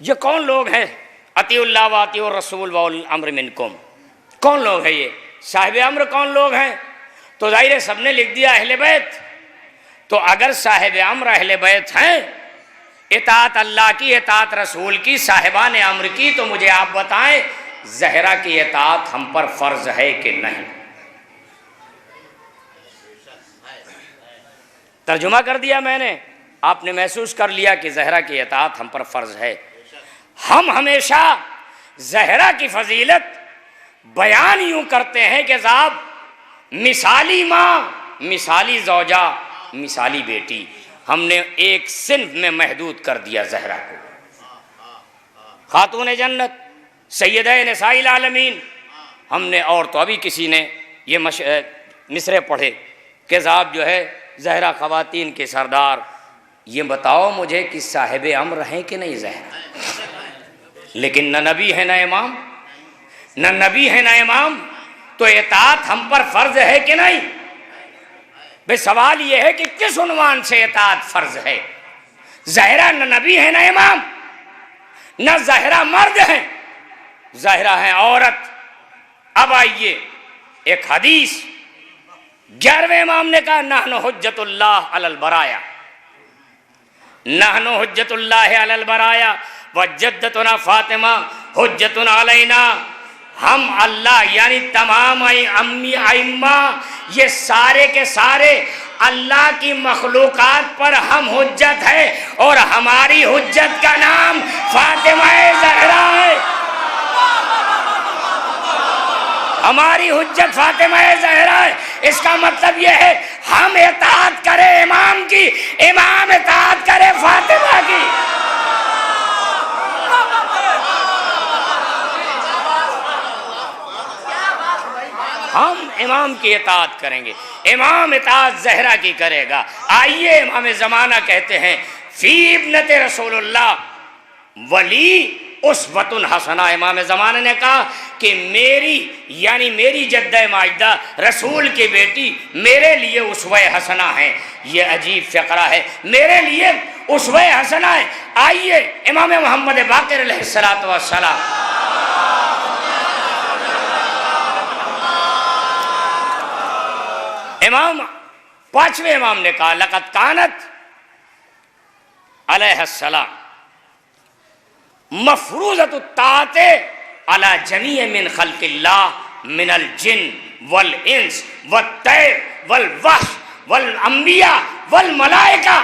یہ کون لوگ ہیں؟ اطیعوا اللہ واطیعوا الرسول واولی الامر منکم. کون لوگ ہیں یہ؟ صاحب امر کون لوگ ہیں؟ تو ظاہر ہے سب نے لکھ دیا اہل بیت. تو اگر صاحب امر اہل بیت ہیں, اطاعت اللہ کی, اطاعت رسول کی, صاحبان امر کی, تو مجھے آپ بتائیں زہرا کی اطاعت ہم پر فرض ہے کہ نہیں؟ ترجمہ کر دیا میں نے, آپ نے محسوس کر لیا کہ زہرا کی اطاعت ہم پر فرض ہے. ہم ہمیشہ زہرا کی فضیلت بیان یوں کرتے ہیں کہ صاحب مثالی ماں, مثالی زوجہ, مثالی بیٹی, ہم نے ایک صنف میں محدود کر دیا زہرا کو. خاتون جنت, سیدہ نساء العالمین. ہم نے, اور تو ابھی کسی نے یہ مصرے پڑھے کہ صاحب جو ہے زہرا خواتین کے سردار. یہ بتاؤ مجھے کہ صاحب امر ہیں کہ نہیں زہرا؟ لیکن نہ نبی ہے نہ امام, نہ نبی ہے نہ امام, تو اطاعت ہم پر فرض ہے کہ نہیں؟ بھئی سوال یہ ہے کہ کس عنوان سے اطاعت فرض ہے؟ زہرا نہ نبی ہے نہ امام, نہ زہرا مرد ہیں, زہرا ہے عورت. اب آئیے ایک حدیث, 11ویں امام نے کہا نحن حجت اللہ علی البرایا, نحن حجت اللہ علی البرایا وجدتنا فاطمہ حجت علینا. ہم اللہ یعنی تمام ائمہ یہ سارے کے سارے اللہ کی مخلوقات پر ہم حجت ہے, اور ہماری حجت کا نام فاطمہ زہرا ہے. ہماری حجت فاطمہ زہرا ہے. اس کا مطلب یہ ہے ہم اطاعت کرے امام کی, امام اطاعت کرے فاطمہ کی. ہم امام کی اطاعت کریں گے, امام اطاعت زہرا کی کرے گا. آئیے امام زمانہ کہتے ہیں فی ابنت رسول اللہ ولی اسوۃ حسنہ. امام زمانہ نے کہا کہ میری یعنی میری جدہ ماجدہ رسول کی بیٹی میرے لیے اسوہ حسنہ ہے. یہ عجیب فقرہ ہے, میرے لیے اسوہ حسنہ ہے. آئیے امام محمد باقر علیہ الصلوۃ والسلام, امام 5ویں امام نے کہا لقد کانت علیہ السلام مفروضۃ الطاعت علی جمیع من خلق اللہ من الجن والانس والطیر والوحش والانبیاء والملائکہ.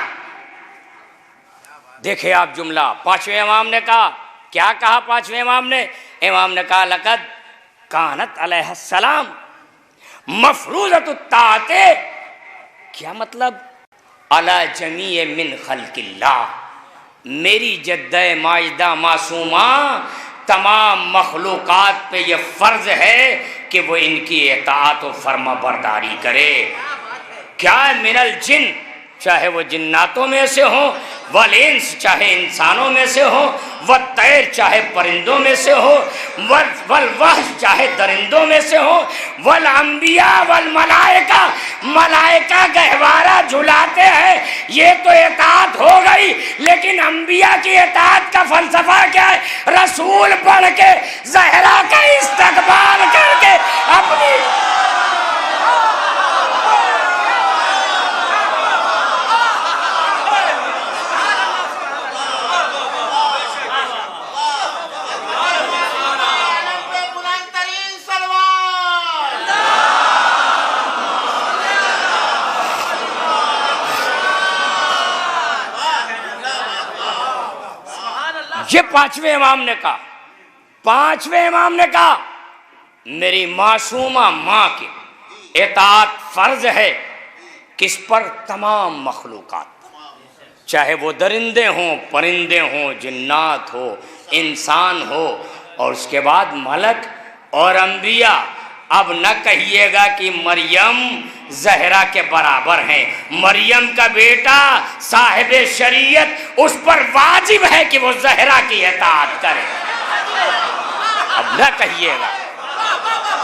دیکھیں آپ جملہ پانچویں امام نے کہا. کیا کہا پانچویں امام نے؟ امام نے کہا لقد کانت علیہ السلام مفروضۃ الطاعت. کیا مطلب؟ علی جمیع من خلق اللہ، میری جدہ ماجدہ معصومہ تمام مخلوقات پہ یہ فرض ہے کہ وہ ان کی اطاعت و فرما برداری کرے. کیا من الجن، چاہے وہ جناتوں میں سے ہوں، والانس چاہے انسانوں میں سے ہوں، والطیر چاہے پرندوں میں سے ہو، والوحش چاہے درندوں میں سے ہو، والانبیاء والملائکہ، ملائکہ گہوارہ جھلاتے ہیں. یہ تو اطاعت ہو گئی، لیکن انبیاء کی اطاعت کا فلسفہ کیا ہے؟ رسول پڑھ کے زہرا کا استقبال کر کے اپنی یہ پانچویں امام نے کہا. پانچویں امام نے کہا میری معصومہ ماں کی اطاعت فرض ہے. کس پر؟ تمام مخلوقات، چاہے وہ درندے ہوں، پرندے ہوں، جنات ہو، انسان ہو، اور اس کے بعد ملک اور انبیاء. اب نہ کہیے گا کہ مریم زہرا کے برابر ہیں. مریم کا بیٹا صاحب شریعت، اس پر واجب ہے کہ وہ زہرا کی اطاعت کرے. اب نہ کہیے گا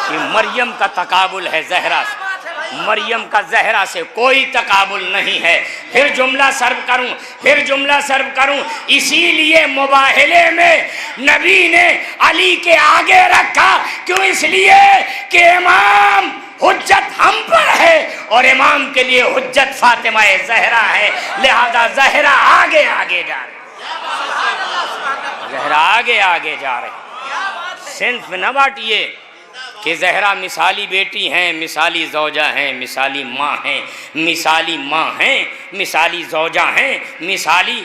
کہ مریم کا تقابل ہے زہرا سے. مریم کا زہرا سے کوئی تقابل نہیں ہے. پھر جملہ سرو کروں. اسی لیے مباہلے میں نبی نے علی کے آگے رکھا. کیوں؟ اس لیے کہ امام حجت ہم پر ہے اور امام کے لیے حجت فاطمہ زہرا ہے. لہذا زہرا آگے جا رہے، زہرا آگے جا رہے. صنف نہ بانٹیے کہ زہرا مثالی بیٹی ہیں، مثالی زوجہ ہیں، مثالی ماں ہیں، مثالی زوجہ ہیں، مثالی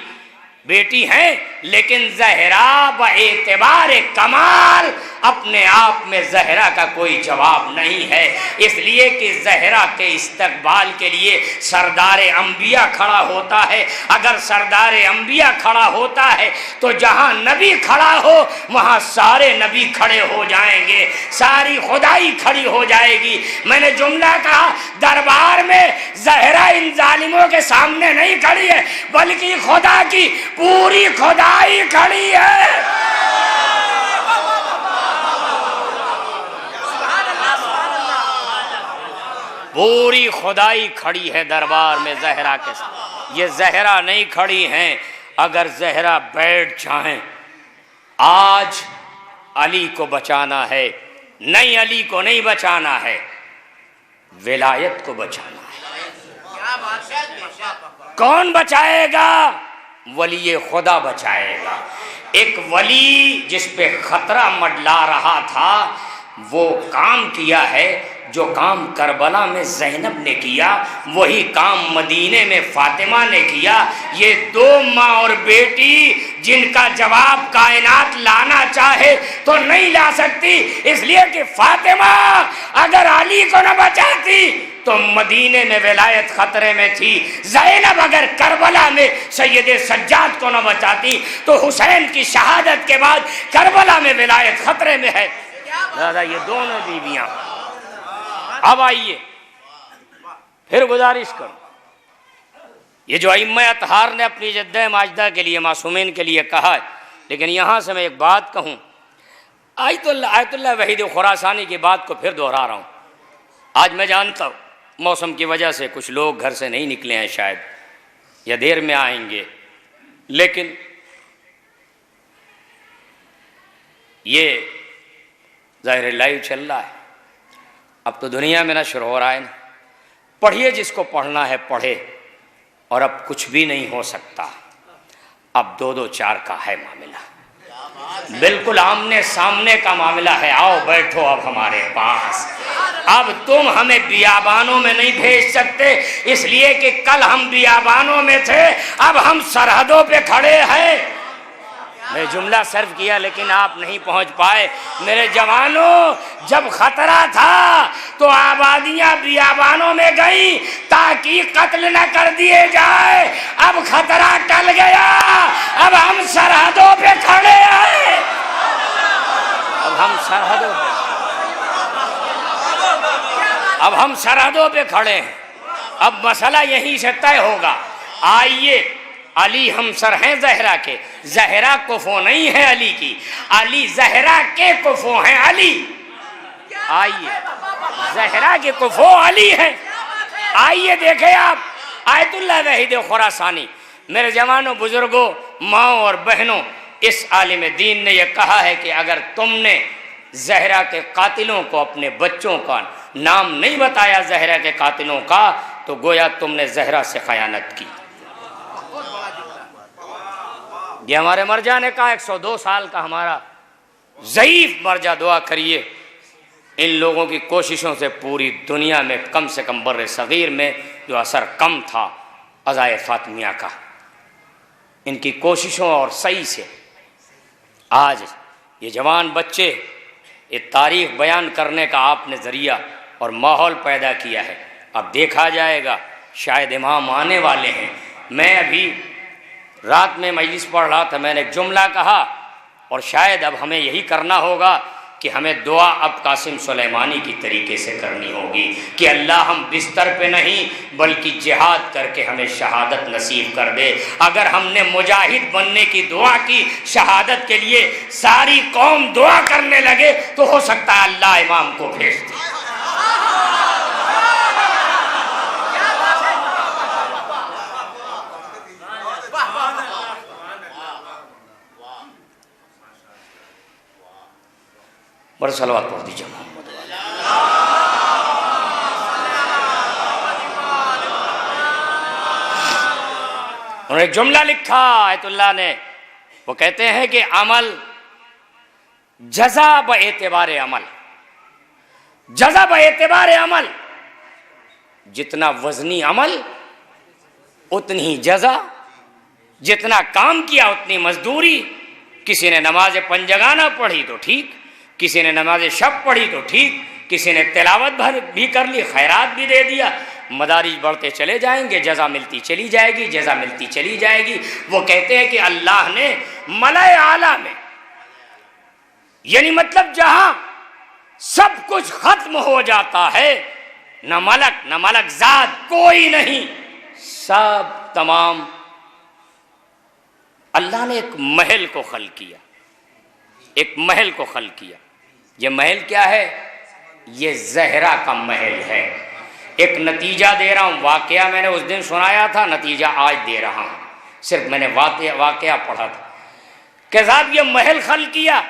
بیٹی ہیں. لیکن زہرا باعتبار کمال اپنے آپ میں زہرا کا کوئی جواب نہیں ہے. اس لیے کہ زہرا کے استقبال کے لیے سردار انبیاء کھڑا ہوتا ہے. اگر سردار انبیاء کھڑا ہوتا ہے تو جہاں نبی کھڑا ہو وہاں سارے نبی کھڑے ہو جائیں گے، ساری خدائی کھڑی ہو جائے گی. میں نے جملہ کہا دربار میں زہرا ان ظالموں کے سامنے نہیں کھڑی ہے، بلکہ خدا کی پوری خدائی کھڑی ہے. پوری خدائی کھڑی ہے دربار میں زہرا کے ساتھ. یہ زہرا نہیں کھڑی ہیں. اگر زہرا بیٹھ جائیں، آج علی کو بچانا ہے، نہیں علی کو نہیں بچانا ہے، ولایت کو بچانا ہے. کون بچائے گا؟ ولی خدا بچائے گا. ایک ولی جس پہ خطرہ منڈلا رہا تھا وہ کام کیا ہے جو کام کربلا میں زینب نے کیا، وہی کام مدینے میں فاطمہ نے کیا. یہ دو ماں اور بیٹی جن کا جواب کائنات لانا چاہے تو نہیں لا سکتی، اس لیے کہ فاطمہ اگر علی کو نہ بچاتی تو مدینے میں ولایت خطرے میں تھی. زینب اگر کربلا میں سید سجاد کو نہ بچاتی تو حسین کی شہادت کے بعد کربلا میں ولایت خطرے میں ہے. دادا یہ دونوں بیویاں. اب آئیے پھر گزارش کروں، یہ جو ائمہ اطہار نے اپنی جدہ ماجدہ کے لیے، معصومین کے لیے کہا ہے، لیکن یہاں سے میں ایک بات کہوں. آیت اللہ وحید خراسانی کی بات کو پھر دہرا رہا ہوں. آج میں جانتا ہوں موسم کی وجہ سے کچھ لوگ گھر سے نہیں نکلے ہیں شاید، یا دیر میں آئیں گے، لیکن یہ ظاہر لائیو چل رہا ہے. اب تو دنیا میں نشر ہو رہا ہے نا. پڑھیے جس کو پڑھنا ہے پڑھے. اور اب کچھ بھی نہیں ہو سکتا. اب 2-2-4 کا ہے معاملہ، بالکل آمنے سامنے کا معاملہ ہے. آؤ بیٹھو اب ہمارے پاس. اب تم ہمیں بیابانوں میں نہیں بھیج سکتے، اس لیے کہ کل ہم بیابانوں میں تھے، اب ہم سرحدوں پہ کھڑے ہیں۔ میں جملہ صرف کیا لیکن آپ نہیں پہنچ پائے۔ میرے جوانوں، جب خطرہ تھا تو آبادیاں بیابانوں میں گئیں تاکہ قتل نہ کر دیے جائے، اب خطرہ ٹل گیا، اب ہم سرحدوں پہ کھڑے ہیں، اب ہم سرحدوں پہ کھڑے ہیں۔ اب مسئلہ یہیں سے طے ہوگا۔ آئیے، علی ہمسر ہیں زہرا کے، زہرا کفو نہیں ہے علی کی، علی زہرا کے کفو ہیں علی۔ آئیے، زہرا کے کفو علی ہیں۔ آئیے دیکھیں آپ آیت اللہ وحید خراسانی۔ میرے جوانوں، بزرگوں، ماؤں اور بہنوں، اس عالم دین نے یہ کہا ہے کہ اگر تم نے زہرا کے قاتلوں کو، اپنے بچوں کا نام نہیں بتایا زہرا کے قاتلوں کا، تو گویا تم نے زہرا سے خیانت کی۔ یہ ہمارے مرجع نے کہا، 102 سال کا ہمارا ضعیف مرجع، دعا کریے ان لوگوں کی کوششوں سے پوری دنیا میں کم سے کم بر صغیر میں جو اثر کم تھا عزائے فاطمیہ کا، ان کی کوششوں اور سعی سے آج یہ جوان بچے یہ تاریخ بیان کرنے کا آپ نے ذریعہ اور ماحول پیدا کیا ہے۔ اب دیکھا جائے گا، شاید امام آنے والے ہیں۔ میں ابھی رات میں مجلس پڑھ رہا تھا، میں نے ایک جملہ کہا، اور شاید اب ہمیں یہی کرنا ہوگا کہ ہمیں دعا اب قاسم سلیمانی کی طریقے سے کرنی ہوگی کہ اللہ ہم بستر پہ نہیں بلکہ جہاد کر کے ہمیں شہادت نصیب کر دے۔ اگر ہم نے مجاہد بننے کی دعا کی، شہادت کے لیے ساری قوم دعا کرنے لگے، تو ہو سکتا ہے اللہ امام کو بھیج دے۔ بڑے صلوات پڑھ دیجیے محمد والا۔ انہوں نے ایک جملہ لکھا آیت اللہ نے، وہ کہتے ہیں کہ عمل جزا باعتبار عمل، جزا باعتبار عمل، جتنا وزنی عمل اتنی ہی جزا، جتنا کام کیا اتنی مزدوری۔ کسی نے نماز پنجگانہ پڑھی تو ٹھیک، کسی نے نماز شب پڑھی تو ٹھیک، کسی نے تلاوت بھی کر لی، خیرات بھی دے دیا، مدارج بڑھتے چلے جائیں گے، جزا ملتی چلی جائے گی، جزا ملتی چلی جائے گی۔ وہ کہتے ہیں کہ اللہ نے ملائے اعلیٰ میں، یعنی مطلب جہاں سب کچھ ختم ہو جاتا ہے، نہ ملک ذات کوئی نہیں، سب تمام، اللہ نے ایک محل کو خلق کیا، ایک محل کو خلق کیا۔ یہ محل کیا ہے؟ یہ زہرا کا محل ہے۔ ایک نتیجہ دے رہا ہوں، واقعہ میں نے اس دن سنایا تھا، نتیجہ آج دے رہا ہوں، صرف میں نے واقعہ پڑھا تھا کہ صاحب یہ محل خلق کیا،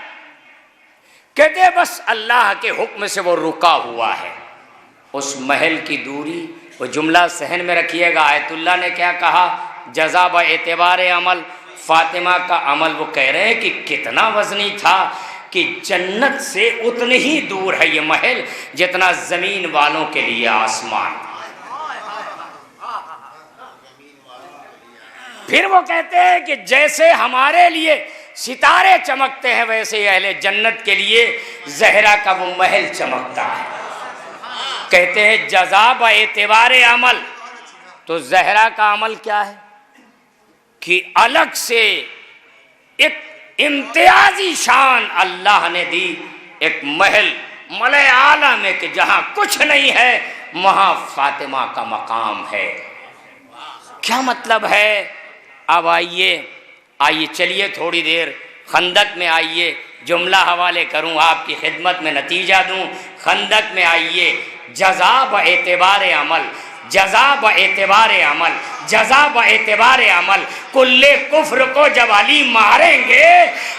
کہتے بس اللہ کے حکم سے وہ رکا ہوا ہے۔ اس محل کی دوری، وہ جملہ ذہن میں رکھیے گا، آیت اللہ نے کیا کہا؟ جزا با اعتبار عمل۔ فاطمہ کا عمل وہ کہہ رہے ہیں کہ کتنا وزنی تھا کہ جنت سے اتنی ہی دور ہے یہ محل جتنا زمین والوں کے لیے آسمان۔ پھر وہ کہتے ہیں کہ جیسے ہمارے لیے ستارے چمکتے ہیں ویسے اہل جنت کے لیے زہرا کا وہ محل چمکتا ہے۔ کہتے ہیں جزا با اعتبار عمل، تو زہرا کا عمل کیا ہے کہ الگ سے ایک امتیازی شان اللہ نے دی، ایک محل ملائے اعلیٰ میں کہ جہاں کچھ نہیں ہے وہاں فاطمہ کا مقام ہے۔ کیا مطلب ہے؟ اب آئیے چلیے تھوڑی دیر خندق میں آئیے، جملہ حوالے کروں آپ کی خدمت میں، نتیجہ دوں۔ خندق میں آئیے، جزا باعتبار عمل، جزا باعتبار عمل، جزا باعتبار عمل۔ کل کفر کو جب علی ماریں گے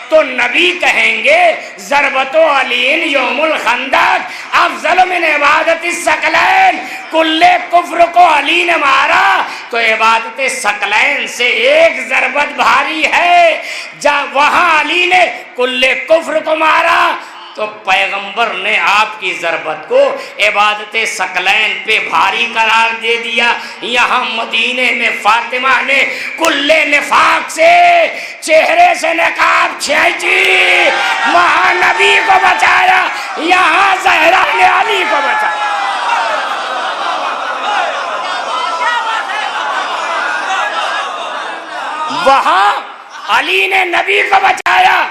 تو نبی کہیں گے ضربت علی یوم الخندق افضل من عبادت الثقلین۔ کل کفر کو علی نے مارا تو عبادت ثقلین سے ایک ضربت بھاری ہے۔ جب وہاں علی نے کل کفر کو مارا، تو پیغمبر نے آپ کی ضربت کو عبادت ثقلین پہ بھاری قرار دے دیا۔ یہاں مدینے میں فاطمہ نے کل نفاق سے چہرے سے نقاب کھینچی، وہاں نبی کو بچایا، یہاں زہرا نے علی کو بچایا۔ وہاں علی نے نبی کو بچایا،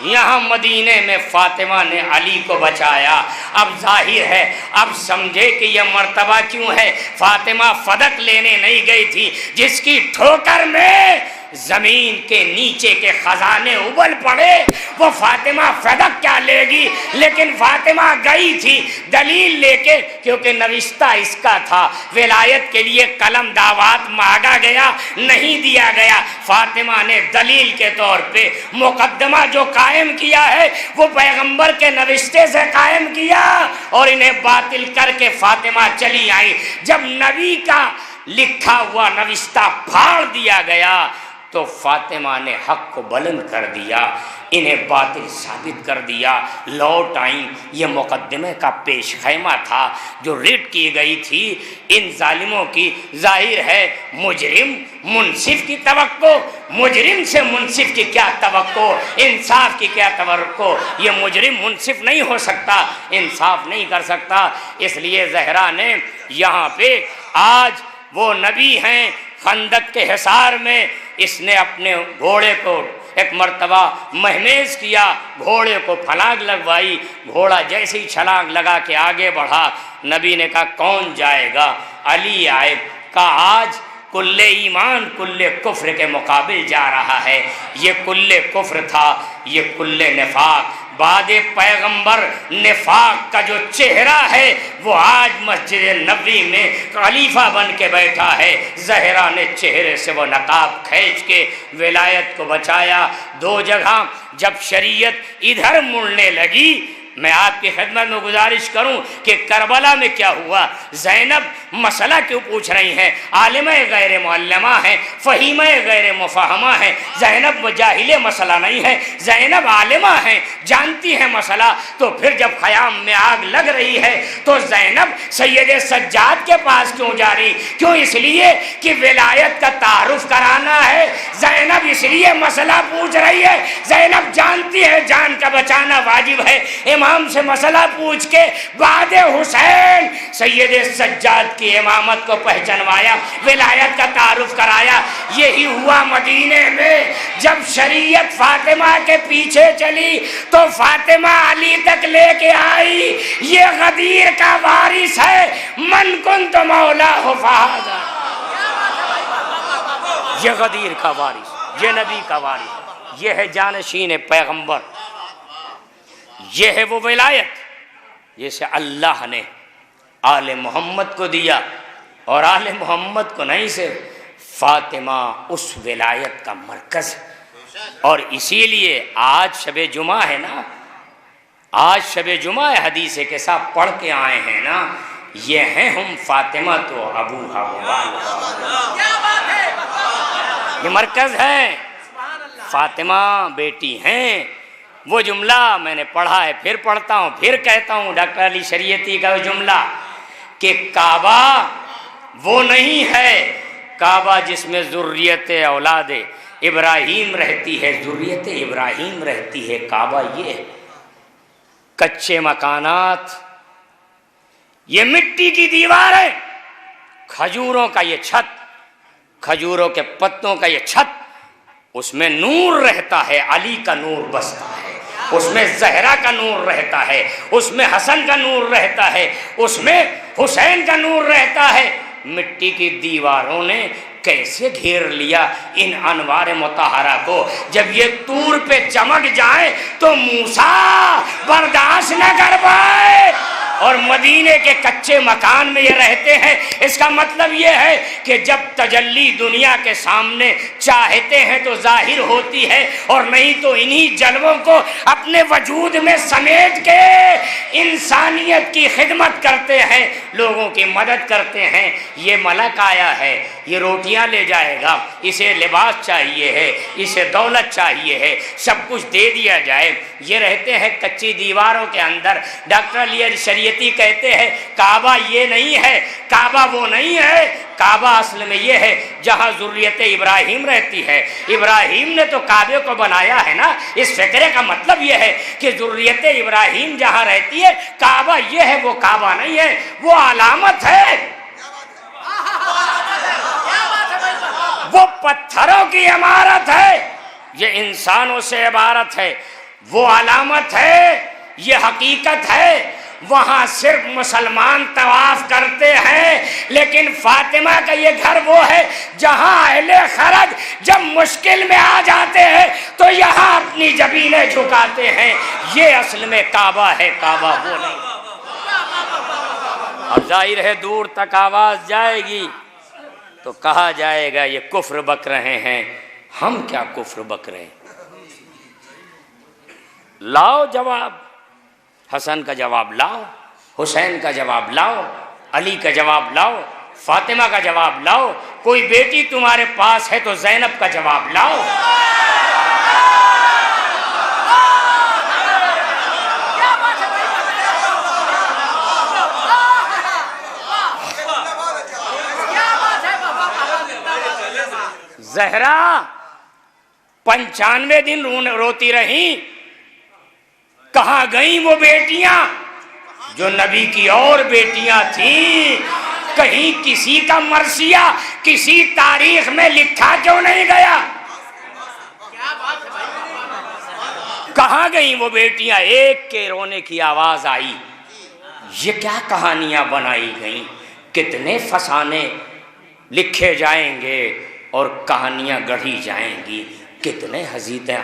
یہاں مدینے میں فاطمہ نے علی کو بچایا۔ اب ظاہر ہے، اب سمجھے کہ یہ مرتبہ کیوں ہے۔ فاطمہ فدق لینے نہیں گئی تھی، جس کی ٹھوکر میں زمین کے نیچے کے خزانے ابل پڑے، وہ فاطمہ فدق کیا لے گی؟ لیکن فاطمہ گئی تھی دلیل لے کے، کیونکہ نوشتہ اس کا تھا، ولایت کے لیے قلم دعوات مانگا گیا، نہیں دیا گیا۔ فاطمہ نے دلیل کے طور پہ مقدمہ جو قائم کیا ہے وہ پیغمبر کے نوشتے سے قائم کیا، اور انہیں باطل کر کے فاطمہ چلی آئی۔ جب نبی کا لکھا ہوا نوشتہ پھاڑ دیا گیا تو فاطمہ نے حق کو بلند کر دیا، انہیں باطل ثابت کر دیا، لوٹ آئیں۔ یہ مقدمے کا پیش خیمہ تھا جو ریٹ کی گئی تھی ان ظالموں کی۔ ظاہر ہے مجرم منصف کی توقع، مجرم سے منصف کی کیا توقع، انصاف کی کیا توقع۔ یہ مجرم منصف نہیں ہو سکتا، انصاف نہیں کر سکتا۔ اس لیے زہرا نے یہاں پہ آج وہ نبی ہیں، خندق کے حصار میں اس نے اپنے گھوڑے کو ایک مرتبہ مہمیز کیا، گھوڑے کو پھلانگ لگوائی، گھوڑا جیسے ہی چھلانگ لگا کے آگے بڑھا، نبی نے کہا کون جائے گا؟ علی آئے۔ کہا آج کل ایمان کل کفر کے مقابل جا رہا ہے۔ یہ کل کفر تھا، یہ کل نفاق۔ بعد پیغمبر نفاق کا جو چہرہ ہے وہ آج مسجد نبوی میں خلیفہ بن کے بیٹھا ہے۔ زہرا نے چہرے سے وہ نقاب کھینچ کے ولایت کو بچایا۔ دو جگہ جب شریعت ادھر مڑنے لگی، میں آپ کی خدمت میں گزارش کروں کہ کربلا میں کیا ہوا۔ زینب مسئلہ کیوں پوچھ رہی ہیں؟ عالمہ غیر معلمہ ہیں، فہیمہ غیر مفہمہ ہیں۔ زینب وہ جاہل مسئلہ نہیں ہے، زینب عالمہ ہیں، جانتی ہیں مسئلہ۔ تو پھر جب خیام میں آگ لگ رہی ہے تو زینب سید سجاد کے پاس کیوں جا رہی؟ کیوں؟ اس لیے کہ ولایت کا تعارف کرانا ہے۔ زینب اس لیے مسئلہ پوچھ رہی ہے، زینب جانتی ہے جان کا بچانا واجب ہے۔ امام سے مسئلہ پوچھ کے بعد حسین سید سجاد کی امامت کو پہچنوایا، ولایت کا تعارف کرایا۔ یہی ہوا مدینے میں جب شریعت فاطمہ کے پیچھے چلی تو فاطمہ علی تک لے کے آئی۔ یہ غدیر کا وارث ہے، من کنت مولا فہذا۔ یہ غدیر کا وارث، یہ نبی کا وارث، یہ ہے جانشین پیغمبر، یہ ہے وہ ولایت جسے اللہ نے آل محمد کو دیا، اور آل محمد کو نہیں صرف فاطمہ اس ولایت کا مرکز ہے۔ اور اسی لیے آج شب جمعہ ہے نا، آج شب جمعہ ہے، حدیث کے ساتھ پڑھ کے آئے ہیں نا، یہ ہیں ہم فاطمہ تو ابوہا یہ مرکز ہے، فاطمہ بیٹی ہیں۔ وہ جملہ میں نے پڑھا ہے، پھر پڑھتا ہوں، پھر کہتا ہوں، ڈاکٹر علی شریعتی کا وہ جملہ کہ کعبہ وہ نہیں ہے، کعبہ جس میں ذریت اولاد ابراہیم رہتی ہے، ذریت ابراہیم رہتی ہے۔ کعبہ یہ ہے، کچے مکانات، یہ مٹی کی دیوار ہے، کھجوروں کا یہ چھت، کھجوروں کے پتوں کا یہ چھت، اس میں نور رہتا ہے، علی کا نور بستا ہے، اس میں زہرا کا نور رہتا ہے، اس میں حسن کا نور رہتا ہے، اس میں حسین کا نور رہتا ہے۔ مٹی کی دیواروں نے کیسے گھیر لیا ان انوار مطہرہ کو، جب یہ طور پہ چمک جائے تو موسیٰ برداشت نہ کر پائے۔ اور مدینے کے کچے مکان میں یہ رہتے ہیں، اس کا مطلب یہ ہے کہ جب تجلی دنیا کے سامنے چاہتے ہیں تو ظاہر ہوتی ہے، اور نہیں تو انہی جلووں کو اپنے وجود میں سمیٹ کے انسانیت کی خدمت کرتے ہیں، لوگوں کی مدد کرتے ہیں۔ یہ ملک آیا ہے، یہ روٹیاں لے جائے گا، اسے لباس چاہیے ہے، اسے دولت چاہیے ہے، سب کچھ دے دیا جائے۔ یہ رہتے ہیں کچی دیواروں کے اندر۔ ڈاکٹر علی شریعتی کہتے ہیں کعبہ یہ نہیں ہے، کعبہ وہ نہیں ہے، کعبہ اصل میں یہ ہے جہاں ذریت ابراہیم رہتی ہے۔ ابراہیم نے تو کعبے کو بنایا ہے نا۔ اس فقرے کا مطلب یہ ہے کہ ذریت ابراہیم جہاں رہتی ہے، کعبہ یہ ہے، وہ کعبہ نہیں ہے، وہ علامت ہے، وہ پتھروں کی عمارت ہے، یہ انسانوں سے عبارت ہے، وہ علامت ہے، یہ حقیقت ہے۔ وہاں صرف مسلمان طواف کرتے ہیں، لیکن فاطمہ کا یہ گھر وہ ہے جہاں اہل خرج جب مشکل میں آ جاتے ہیں تو یہاں اپنی جبینیں جھکاتے ہیں۔ یہ اصل میں کعبہ ہے، کعبہ وہ نہیں۔ اب ظاہر ہے دور تک آواز جائے گی تو کہا جائے گا یہ کفر بک رہے ہیں۔ ہم کیا کفر بک رہے ہیں؟ لاؤ جواب، حسن کا جواب لاؤ، حسین کا جواب لاؤ، علی کا جواب لاؤ، فاطمہ کا جواب لاؤ۔ کوئی بیٹی تمہارے پاس ہے تو زینب کا جواب لاؤ۔ زہرا 95 دن روتی رہیں، کہاں گئیں وہ بیٹیاں جو نبی کی اور بیٹیاں تھیں؟ کہیں کسی کا مرثیہ کسی تاریخ میں لکھا کیوں نہیں گیا؟ کہاں گئیں وہ بیٹیاں؟ ایک کے رونے کی آواز آئی۔ یہ کیا کہانیاں بنائی گئیں؟ کتنے فسانے لکھے جائیں گے اور کہانیاں گڑھی جائیں گی، کتنے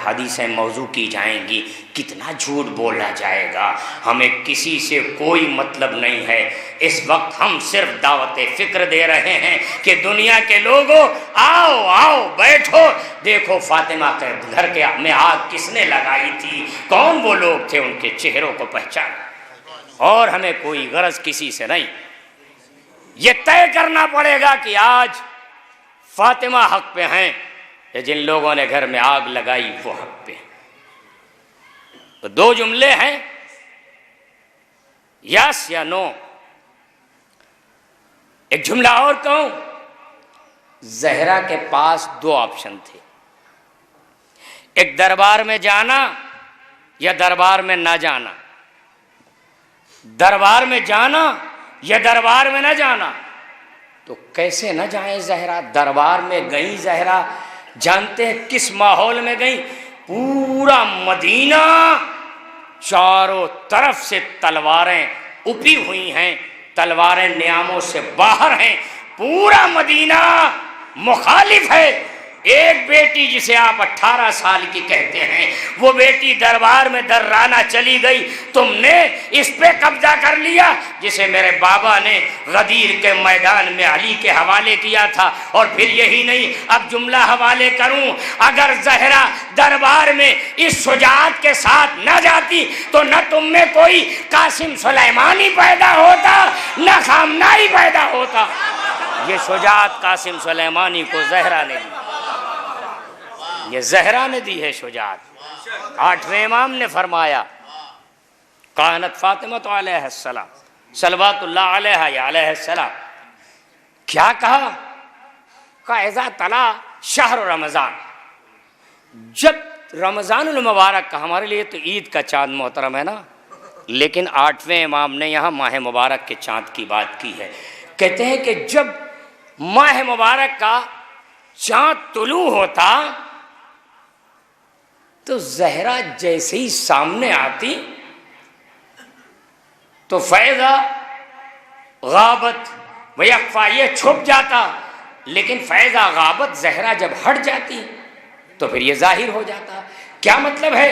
حدیثیں موضوع کی جائیں گی، کتنا جھوٹ بولا جائے گا۔ ہمیں کسی سے کوئی مطلب نہیں ہے۔ اس وقت ہم صرف دعوت فکر دے رہے ہیں کہ دنیا کے لوگوں آؤ آؤ بیٹھو، دیکھو فاطمہ کے گھر کے میں آگ کس نے لگائی تھی، کون وہ لوگ تھے، ان کے چہروں کو پہچان۔ اور ہمیں کوئی غرض کسی سے نہیں، یہ طے کرنا پڑے گا کہ آج فاطمہ حق پہ ہیں یا جن لوگوں نے گھر میں آگ لگائی وہ حق پہ ہیں۔ تو دو جملے ہیں، یس یا نو۔ ایک جملہ اور کہوں، زہرا کے پاس دو آپشن تھے، ایک دربار میں جانا یا دربار میں نہ جانا، دربار میں جانا یا دربار میں نہ جانا۔ تو کیسے نہ جائیں زہرا؟ دربار میں گئیں زہرا، جانتے ہیں کس ماحول میں گئیں؟ پورا مدینہ چاروں طرف سے تلواریں اپی ہوئی ہیں، تلواریں نیاموں سے باہر ہیں، پورا مدینہ مخالف ہے۔ ایک بیٹی جسے آپ 18 سال کی کہتے ہیں، وہ بیٹی دربار میں درانہ چلی گئی، تم نے اس پہ قبضہ کر لیا جسے میرے بابا نے غدیر کے میدان میں علی کے حوالے کیا تھا۔ اور پھر یہی نہیں، اب جملہ حوالے کروں، اگر زہرا دربار میں اس شجاعت کے ساتھ نہ جاتی تو نہ تم میں کوئی قاسم سلیمانی پیدا ہوتا نہ خامنائی پیدا ہوتا۔ یہ شجاعت قاسم سلیمانی کو زہرا نے دی، یہ زہرا نے دی ہے شجاعت۔ 8ویں امام نے فرمایا کانت فاطمہ تو علیہ السلام صلوات اللہ علیہ یا علیہ السلام، کیا کہا؟ اذا طلع شہر رمضان، جب رمضان المبارک کا، ہمارے لیے تو عید کا چاند محترم ہے نا، لیکن 8ویں امام نے یہاں ماہ مبارک کے چاند کی بات کی ہے۔ کہتے ہیں کہ جب ماہ مبارک کا چاند طلوع ہوتا تو زہرا جیسے ہی سامنے آتی تو فیضا غابت ویقفا، یہ چھپ جاتا، لیکن فیضا غابت، زہرا جب ہٹ جاتی تو پھر یہ ظاہر ہو جاتا۔ کیا مطلب ہے؟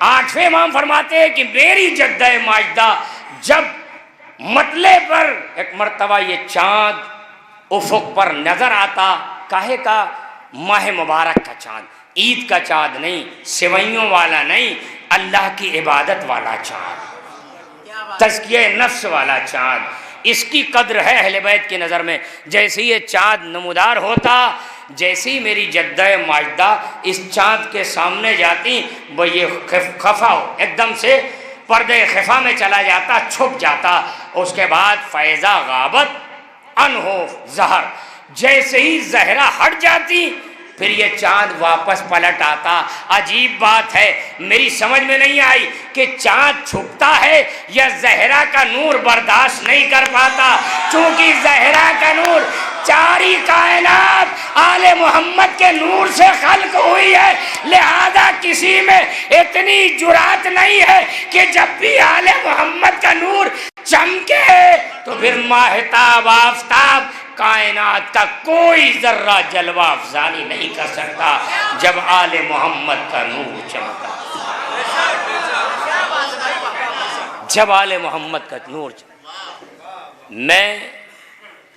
8ویں امام فرماتے ہیں کہ میری جدہ ماجدہ جب مطلع پر ایک مرتبہ یہ چاند افق پر نظر آتا، کاہے کا؟ ماہ مبارک کا چاند، عید کا چاند نہیں، سوئیوں والا نہیں، اللہ کی عبادت والا چاند، تزکیہ نفس والا چاند۔ اس کی قدر ہے اہل بیت کی نظر میں۔ جیسے یہ چاند نمودار ہوتا، جیسے ہی میری جدہ ماجدہ اس چاند کے سامنے جاتی، وہ یہ خفا ایک دم سے پردے خفا میں چلا جاتا، چھپ جاتا۔ اس کے بعد فیضا غابت انہو زہر، جیسے ہی زہرا ہٹ جاتی پھر یہ چاند واپس پلٹ آتا۔ عجیب بات ہے، میری سمجھ میں نہیں آئی کہ چاند چھپتا ہے یا زہرا کا نور برداشت نہیں کر پاتا، چونکہ زہرا کا نور چاری کائنات آل محمد کے نور سے خلق ہوئی ہے، لہذا کسی میں اتنی جرات نہیں ہے کہ جب بھی آل محمد کا نور چمکے تو پھر ماہتاب آفتاب کائنات کا کوئی ذرہ جلوہ افزانی نہیں کر سکتا جب آل محمد کا نور چمکا، جب آل محمد کا نور چمکا۔ میں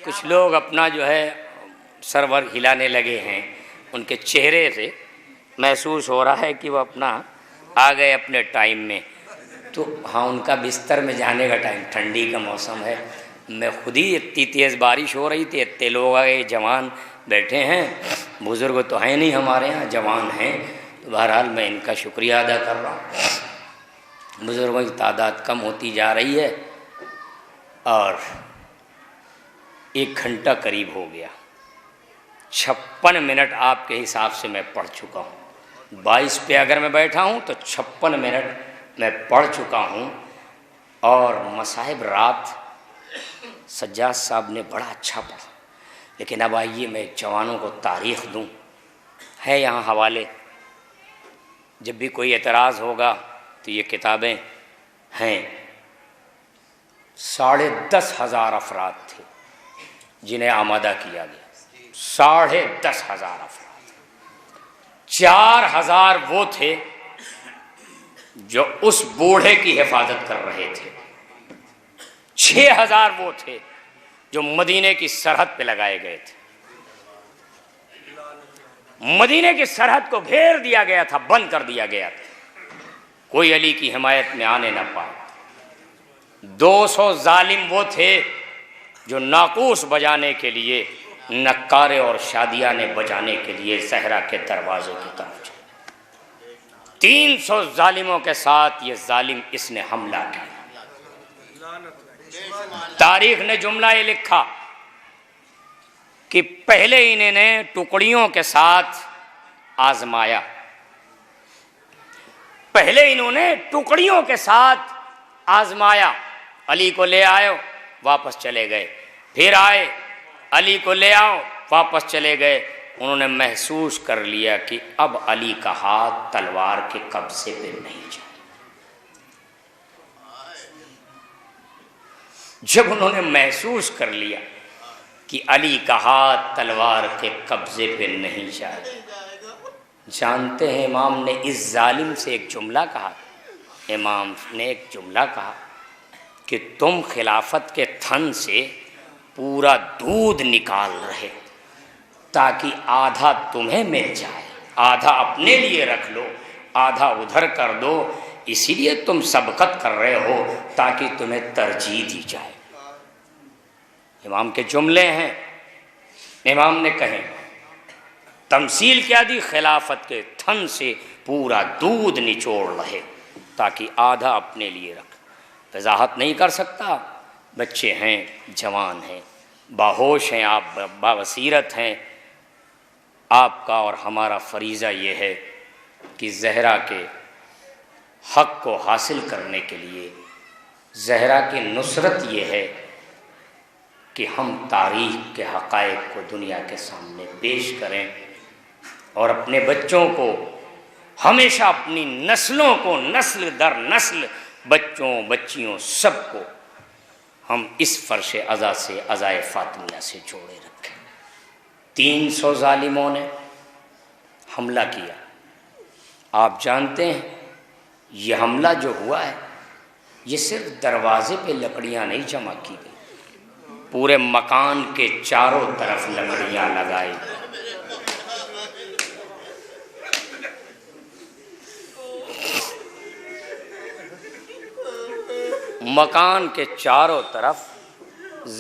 کچھ لوگ اپنا جو ہے سرور ہلانے لگے ہیں، ان کے چہرے سے محسوس ہو رہا ہے کہ وہ اپنا آ گئے اپنے ٹائم میں۔ تو ہاں، ان کا بستر میں جانے کا ٹائم، ٹھنڈی کا موسم ہے۔ میں خود ہی اتنی تیز بارش ہو رہی تھی، اتنے لوگ آئے، جوان بیٹھے ہیں، بزرگ تو ہیں نہیں ہمارے ہاں، جوان ہیں، تو بہرحال میں ان کا شکریہ ادا کر رہا ہوں۔ بزرگوں کی تعداد کم ہوتی جا رہی ہے اور 1 گھنٹہ قریب ہو گیا، 56 منٹ آپ کے حساب سے میں پڑھ چکا ہوں۔ 22 پہ اگر میں بیٹھا ہوں تو 56 منٹ میں پڑھ چکا ہوں۔ اور مصاحب رات سجاد صاحب نے بڑا اچھا پڑھا، لیکن اب آئیے میں جوانوں کو تاریخ دوں، ہے یہاں حوالے، جب بھی کوئی اعتراض ہوگا تو یہ کتابیں ہیں۔ 10,500 افراد تھے جنہیں آمادہ کیا گیا، 10,500 افراد۔ 4,000 وہ تھے جو اس بوڑھے کی حفاظت کر رہے تھے، 6,000 وہ تھے جو مدینے کی سرحد پہ لگائے گئے تھے۔ مدینے کی سرحد کو گھیر دیا گیا تھا، بند کر دیا گیا تھا، کوئی علی کی حمایت میں آنے نہ پائے۔ 200 ظالم وہ تھے جو ناقوس بجانے کے لیے، نکارے اور شادیانے بجانے کے لیے زہرا کے دروازے کی طرف چلے۔ 300 ظالموں کے ساتھ یہ ظالم اس نے حملہ کیا۔ تاریخ نے جملہ یہ لکھا کہ پہلے انہیں نے ٹکڑیوں کے ساتھ آزمایا، پہلے انہوں نے ٹکڑیوں کے ساتھ آزمایا، علی کو لے آئے واپس چلے گئے، پھر آئے علی کو لے آؤ واپس چلے گئے۔ انہوں نے محسوس کر لیا کہ اب علی کا ہاتھ تلوار کے قبضے پہ نہیں جائے۔ جب انہوں نے محسوس کر لیا کہ علی کا ہاتھ تلوار کے قبضے پہ نہیں جائے، جانتے ہیں امام نے اس ظالم سے ایک جملہ کہا، امام نے ایک جملہ کہا کہ تم خلافت کے تھن سے پورا دودھ نکال رہے تاکہ آدھا تمہیں مل جائے، آدھا اپنے لیے رکھ لو، آدھا ادھر کر دو، اسی لیے تم سبقت کر رہے ہو تاکہ تمہیں ترجیح دی جائے۔ امام کے جملے ہیں، امام نے کہیں، تمثیل کیا دی؟ خلافت کے تھن سے پورا دودھ نچوڑ رہے تاکہ آدھا اپنے لیے رکھ۔ وضاحت نہیں کر سکتا، بچے ہیں، جوان ہیں، باہوش ہیں، آپ باوصیرت ہیں۔ آپ کا اور ہمارا فریضہ یہ ہے کہ زہرا کے حق کو حاصل کرنے کے لیے، زہرا کی نصرت یہ ہے کہ ہم تاریخ کے حقائق کو دنیا کے سامنے پیش کریں اور اپنے بچوں کو ہمیشہ، اپنی نسلوں کو، نسل در نسل، بچوں بچیوں سب کو ہم اس فرش عزا سے، عزائے فاطمیہ سے جوڑے رکھیں۔ 300 ظالموں نے حملہ کیا۔ آپ جانتے ہیں یہ حملہ جو ہوا ہے یہ صرف دروازے پہ لکڑیاں نہیں جمع کی گئی، پورے مکان کے چاروں طرف لکڑیاں لگائی۔ مکان کے چاروں طرف،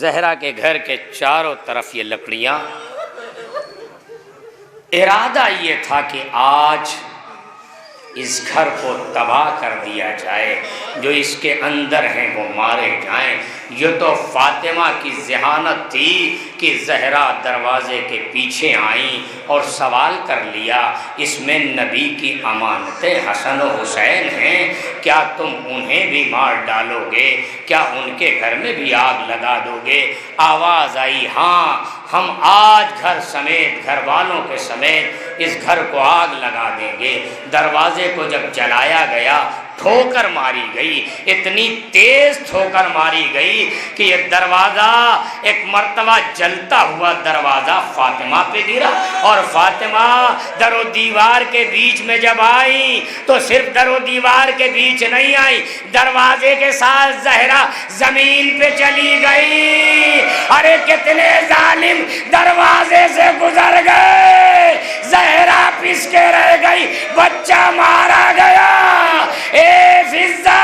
زہرا کے گھر کے چاروں طرف یہ لکڑیاں۔ ارادہ یہ تھا کہ آج اس گھر کو تباہ کر دیا جائے، جو اس کے اندر ہیں وہ مارے جائیں۔ یہ تو فاطمہ کی ذہانت تھی کہ زہرا دروازے کے پیچھے آئیں اور سوال کر لیا، اس میں نبی کی امانتیں حسن و حسین ہیں، کیا تم انہیں بھی مار ڈالو گے؟ کیا ان کے گھر میں بھی آگ لگا دو گے؟ آواز آئی، ہاں ہم آج گھر سمیت، گھر والوں کے سمیت اس گھر کو آگ لگا دیں گے۔ دروازے کو جب جلایا گیا، ٹھوکر ماری گئی، اتنی تیز ٹھوکر ماری گئی کہ یہ دروازہ ایک مرتبہ جلتا ہوا دروازہ فاطمہ پہ گرا، اور فاطمہ در و دیوار کے بیچ میں جب آئی تو صرف در و دیوار کے بیچ نہیں آئی، دروازے کے ساتھ زہرا زمین پہ چلی گئی۔ ارے کتنے ظالم دروازے سے گزر گئے، زہرا پس کے رہ گئی، بچہ مارا گیا۔ اے فضا،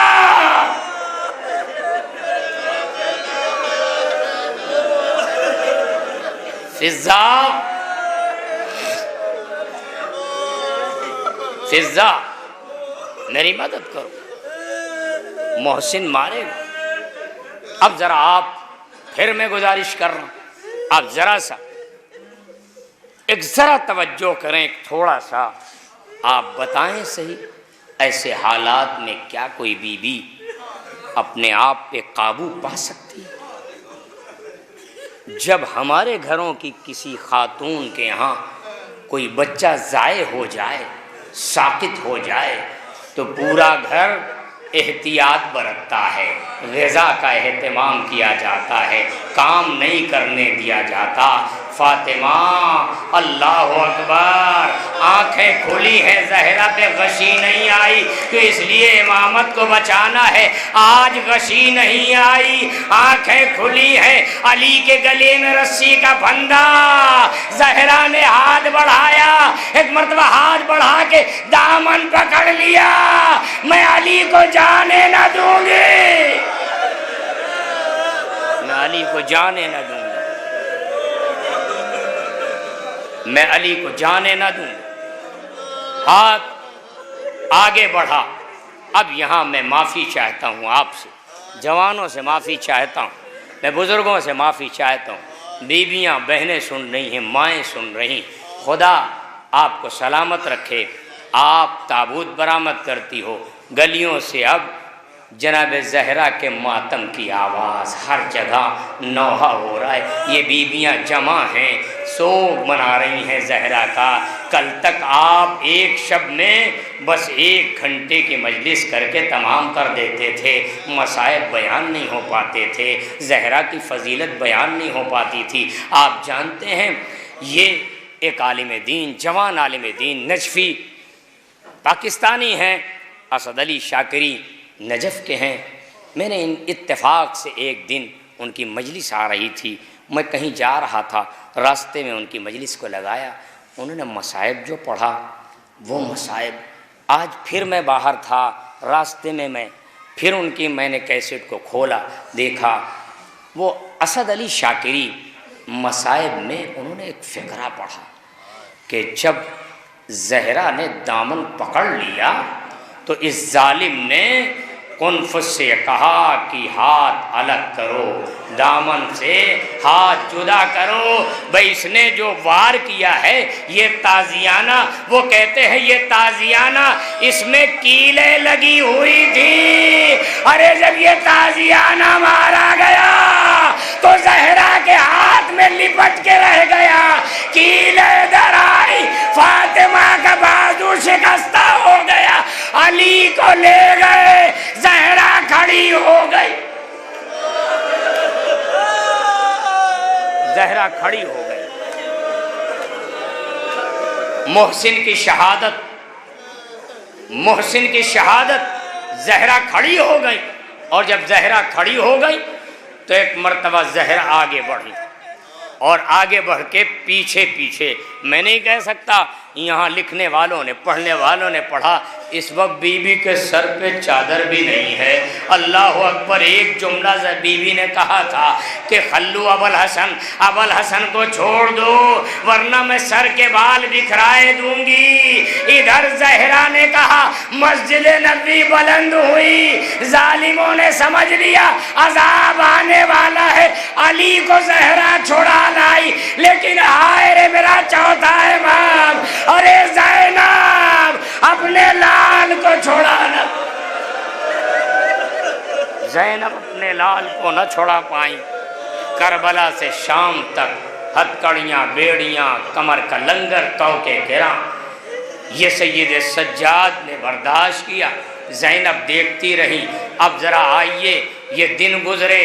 فضا، فضا، میری مدد کرو، محسن مارے گا۔ اب ذرا آپ، پھر میں گزارش کر رہا ہوں، آپ ذرا سا ایک ذرا توجہ کریں، ایک تھوڑا سا آپ بتائیں صحیح، ایسے حالات میں کیا کوئی بی بی اپنے آپ پہ قابو پا سکتی ہے؟ جب ہمارے گھروں کی کسی خاتون کے ہاں کوئی بچہ ضائع ہو جائے، ساقط ہو جائے، تو پورا گھر احتیاط برتتا ہے، غذا کا اہتمام کیا جاتا ہے، کام نہیں کرنے دیا جاتا۔ فاطمہ، اللہ اکبر، آنکھیں کھلی ہیں، زہرا پہ غشی نہیں آئی تو اس لیے امامت کو بچانا ہے، آج غشی نہیں آئی، آنکھیں کھلی ہیں، علی کے گلے میں رسی کا پھندا، زہرا نے ہاتھ بڑھایا، ایک مرتبہ ہاتھ بڑھا کے دامن پکڑ لیا، میں علی کو جانے نہ دوں گی، میں علی کو جانے نہ دوں گی، میں علی کو جانے نہ دوں گی۔ ہاتھ آگے بڑھا۔ اب یہاں میں معافی چاہتا ہوں آپ سے، جوانوں سے معافی چاہتا ہوں، میں بزرگوں سے معافی چاہتا ہوں، بیویاں بہنیں سن رہی ہیں، مائیں سن رہی، خدا آپ کو سلامت رکھے۔ آپ تابوت برآمد کرتی ہو، گلیوں سے اب جناب زہرا کے ماتم کی آواز ہر جگہ نوحہ ہو رہا ہے، یہ بیویاں جمع ہیں، سوگ منا رہی ہیں زہرا کا۔ کل تک آپ ایک شب میں بس 1 گھنٹے کی مجلس کر کے تمام کر دیتے تھے، مصائب بیان نہیں ہو پاتے تھے، زہرا کی فضیلت بیان نہیں ہو پاتی تھی۔ آپ جانتے ہیں یہ ایک عالم دین، جوان عالم دین، نجفی پاکستانی ہیں، اسد علی شاکری نجف کے ہیں۔ میں نے اتفاق سے ایک دن ان کی مجلس آ رہی تھی، میں کہیں جا رہا تھا، راستے میں ان کی مجلس کو لگایا، انہوں نے مصائب جو پڑھا، وہ مصائب، آج پھر میں باہر تھا، راستے میں پھر ان کی میں نے کیسٹ کو کھولا، دیکھا، وہ اسد علی شاکری مصائب میں انہوں نے ایک فقرہ پڑھا کہ جب زہرا نے دامن پکڑ لیا تو اس ظالم نے کنفس سے کہا کہ ہاتھ الگ کرو، دامن سے ہاتھ جدا کرو، بھئی اس نے جو وار کیا ہے یہ تازیانہ، وہ کہتے ہیں یہ تازیانہ اس میں کیلیں لگی ہوئی تھی۔ ارے جب یہ تازیانہ مارا گیا تو زہرا کے ہاتھ میں لپٹ کے رہ گیا، کیلیں در آئی، فاطمہ کا بازو شکستہ ہو گیا، علی کو لے گئے، زہرا کھڑی ہو گئی، زہرا کھڑی ہو گئی۔ محسن کی شہادت، محسن کی شہادت، زہرا کھڑی ہو گئی، اور جب زہرا کھڑی ہو گئی تو ایک مرتبہ زہرا آگے بڑھی اور آگے بڑھ کے پیچھے پیچھے، میں نہیں کہہ سکتا، یہاں لکھنے والوں نے پڑھنے والوں نے پڑھا اس وقت بی بی کے سر پہ چادر بھی نہیں ہے۔ اللہ اکبر، ایک جملہ بی بی نے کہا تھا کہ خلو ابوالحسن کو چھوڑ دو ورنہ میں سر کے بال بکھرائے دوں گی۔ ادھر زہرا نے کہا مسجد نبی بلند ہوئی، ظالموں نے سمجھ لیا عذاب آنے والا ہے، علی کو زہرا چھوڑا لائی، لیکن ہائے رے میرا چوتھا امام، ارے زینب اپنے لال کو چھوڑا نہ، زینب اپنے لال کو نہ چھوڑا پائیں۔ کربلا سے شام تک ہتھکڑیاں، بیڑیاں، کمر کا لنگر، توکے گراں، یہ سید سجاد نے برداشت کیا۔ زینب دیکھتی رہی۔ اب ذرا آئیے، یہ دن گزرے،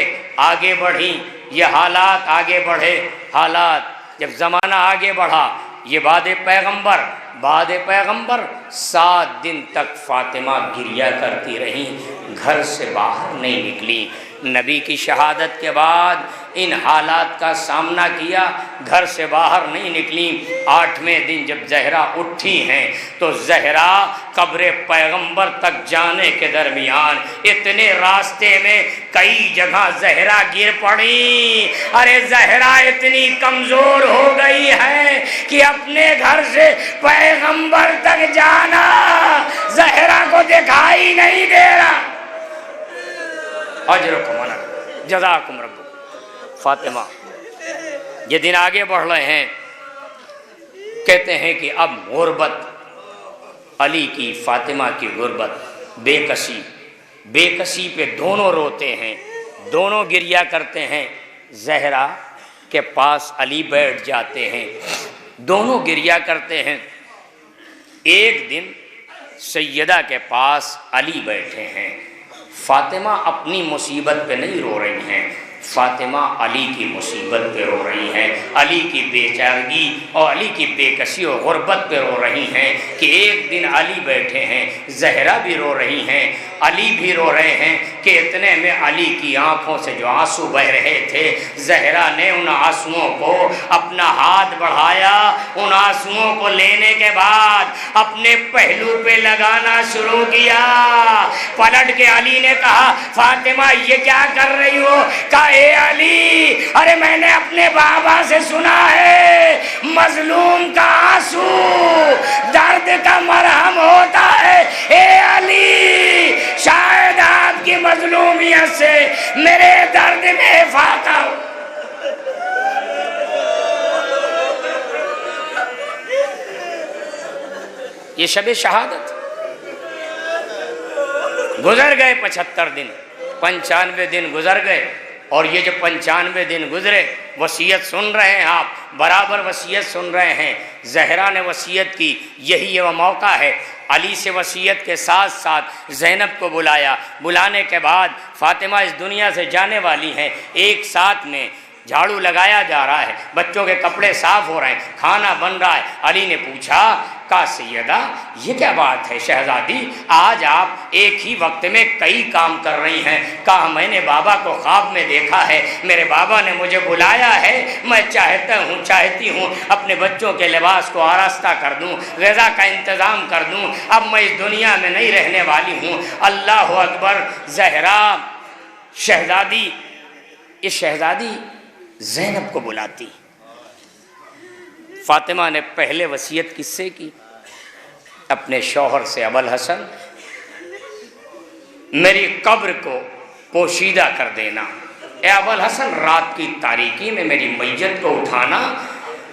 آگے بڑھی، یہ حالات آگے بڑھے۔ حالات جب زمانہ آگے بڑھا، یہ بعد پیغمبر 7 دن تک فاطمہ گریہ کرتی رہی، گھر سے باہر نہیں نکلی۔ نبی کی شہادت کے بعد ان حالات کا سامنا کیا، گھر سے باہر نہیں نکلی۔ 8ویں دن جب زہرا اٹھی ہیں تو زہرا قبر پیغمبر تک جانے کے درمیان اتنے راستے میں کئی جگہ زہرا گر پڑی۔ ارے زہرا اتنی کمزور ہو گئی ہے کہ اپنے گھر سے پیغمبر تک جانا زہرا کو دکھائی نہیں دے رہا۔ اجرکم جزاکم رب۔ فاطمہ، یہ دن آگے بڑھ رہے ہیں، کہتے ہیں کہ اب غربت، علی کی فاطمہ کی غربت، بے کسی پہ دونوں روتے ہیں، دونوں گریہ کرتے ہیں۔ زہرا کے پاس علی بیٹھ جاتے ہیں، دونوں گریہ کرتے ہیں۔ ایک دن سیدہ کے پاس علی بیٹھے ہیں، فاطمہ اپنی مصیبت پہ نہیں رو رہی ہیں، فاطمہ علی کی مصیبت پہ رو رہی ہیں، علی کی بے چارگی اور علی کی بے کسی اور غربت پہ رو رہی ہیں کہ ایک دن علی بیٹھے ہیں، زہرا بھی رو رہی ہیں، علی بھی رو رہے ہیں کہ اتنے میں علی کی آنکھوں سے جو آنسو بہ رہے تھے، زہرا نے ان آنسوؤں کو اپنا ہاتھ بڑھایا، ان آنسوؤں کو لینے کے بعد اپنے پہلو پہ لگانا شروع کیا۔ پلٹ کے علی نے کہا فاطمہ یہ کیا کر رہی ہو؟ کہا اے علی، ارے میں نے اپنے بابا سے سنا ہے مظلوم کا آنسو درد کا مرہم ہوتا ہے۔ اے علی، شاید آپ کی مظلومیت سے میرے درد میں افاقہ ہو۔ یہ شب شہادت گزر گئے، 75 دن، 95 دن گزر گئے، اور یہ جو 95 دن گزرے وصیت سن رہے ہیں آپ، برابر وصیت سن رہے ہیں۔ زہرا نے وصیت کی، یہی وہ موقع ہے۔ علی سے وصیت کے ساتھ ساتھ زینب کو بلایا، بلانے کے بعد فاطمہ اس دنیا سے جانے والی ہیں، ایک ساتھ میں جھاڑو لگایا جا رہا ہے، بچوں کے کپڑے صاف ہو رہے ہیں، کھانا بن رہا ہے۔ علی نے پوچھا، کہا سیدہ یہ کیا بات ہے شہزادی، آج آپ ایک ہی وقت میں کئی کام کر رہی ہیں؟ کہا میں نے بابا کو خواب میں دیکھا ہے، میرے بابا نے مجھے بلایا ہے، میں چاہتی ہوں اپنے بچوں کے لباس کو آراستہ کر دوں، غذا کا انتظام کر دوں، اب میں اس دنیا میں نہیں رہنے والی ہوں۔ اللہ اکبر۔ زہرا شہزادی، یہ شہزادی زینب کو بلاتی۔ فاطمہ نے پہلے وصیت کس سے کی؟ اپنے شوہر سے، ابوالحسن میری قبر کو پوشیدہ کر دینا، اے ابوالحسن رات کی تاریکی میں میری میت کو اٹھانا،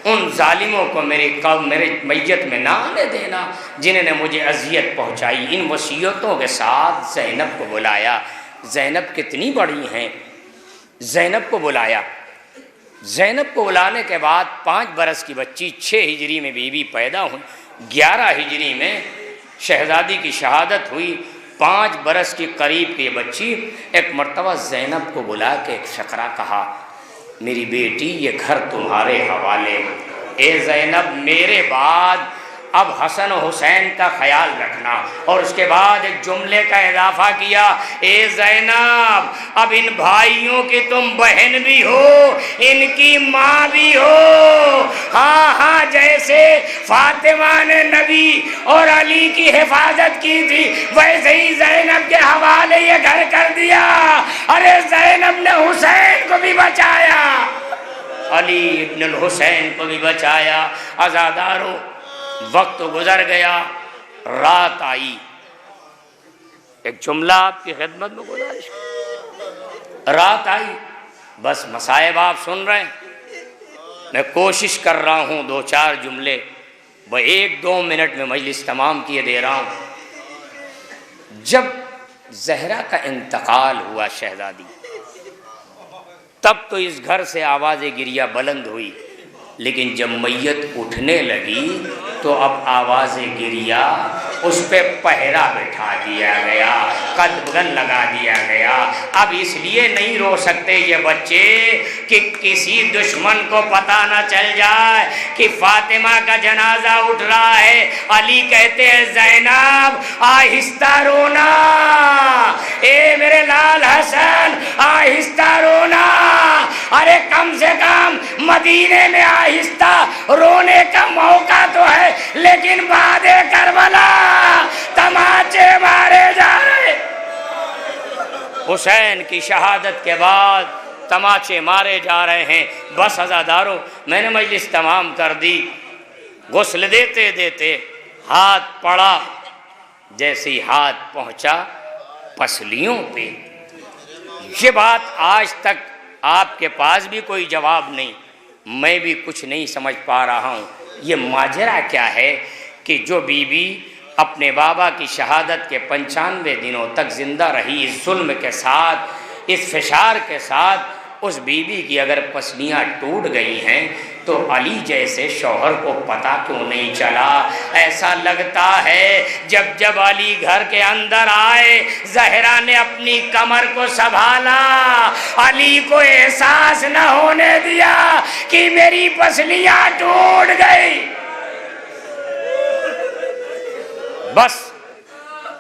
ان ظالموں کو میرے میت میں نہ آنے دینا جنہوں نے مجھے اذیت پہنچائی۔ ان وصیتوں کے ساتھ زینب کو بلایا۔ زینب کتنی بڑی ہیں، زینب کو بلایا۔ زینب کو بلانے کے بعد 5 برس کی بچی، 6 ہجری میں بیوی پیدا ہوئی، 11 ہجری میں شہزادی کی شہادت ہوئی، 5 برس کی قریب کی بچی ایک مرتبہ زینب کو بلا کے ایک فقرہ کہا، میری بیٹی یہ گھر تمہارے حوالے، اے زینب میرے بعد اب حسن و حسین کا خیال رکھنا، اور اس کے بعد ایک جملے کا اضافہ کیا، اے زینب اب ان بھائیوں کی تم بہن بھی ہو، ان کی ماں بھی ہو، ہاں جیسے فاطمہ نے نبی اور علی کی حفاظت کی تھی ویسے ہی زینب کے حوالے یہ گھر کر دیا۔ ارے زینب نے حسین کو بھی بچایا، علی ابن الحسین کو بھی بچایا۔ عزادارو وقت گزر گیا، رات آئی، ایک جملہ آپ کی خدمت میں گزارش، رات آئی، بس مصائب آپ سن رہے ہیں، میں کوشش کر رہا ہوں دو چار جملے وہ 1-2 منٹ میں مجلس تمام کیے دے رہا ہوں۔ جب زہرا کا انتقال ہوا شہزادی، تب تو اس گھر سے آواز گریہ بلند ہوئی، لیکن جب میت اٹھنے لگی تو اب آواز گریہ اس پہ پہرا بٹھا دیا گیا، قدغن لگا دیا گیا۔ اب اس لیے نہیں رو سکتے یہ بچے کہ کسی دشمن کو پتہ نہ چل جائے کہ فاطمہ کا جنازہ اٹھ رہا ہے۔ علی کہتے ہیں زینب آہستہ رونا، اے میرے لال حسن آہستہ رونا، ارے کم سے کم مدینے میں آہستہ رونے کا موقع تو ہے، لیکن بعد کربلا تماچے مارے جا رہے۔ حسین کی شہادت کے بعد تماچے مارے جا رہے ہیں۔ بس عزادارو میں نے مجلس تمام کر دی، غسل دیتے دیتے ہاتھ پڑا، جیسے ہی ہاتھ پہنچا پسلیوں پہ، یہ بات آج تک آپ کے پاس بھی کوئی جواب نہیں، میں بھی کچھ نہیں سمجھ پا رہا ہوں۔ یہ ماجرا کیا ہے کہ جو بی بی اپنے بابا کی شہادت کے 95 دنوں تک زندہ رہی، اس ظلم کے ساتھ، اس فشار کے ساتھ، اس بی بی کی اگر پسلیاں ٹوٹ گئی ہیں تو علی جیسے شوہر کو پتہ کیوں نہیں چلا؟ ایسا لگتا ہے جب جب علی گھر کے اندر آئے زہرا نے اپنی کمر کو سنبھالا، علی کو احساس نہ ہونے دیا کہ میری پسلیاں ٹوٹ گئی۔ بس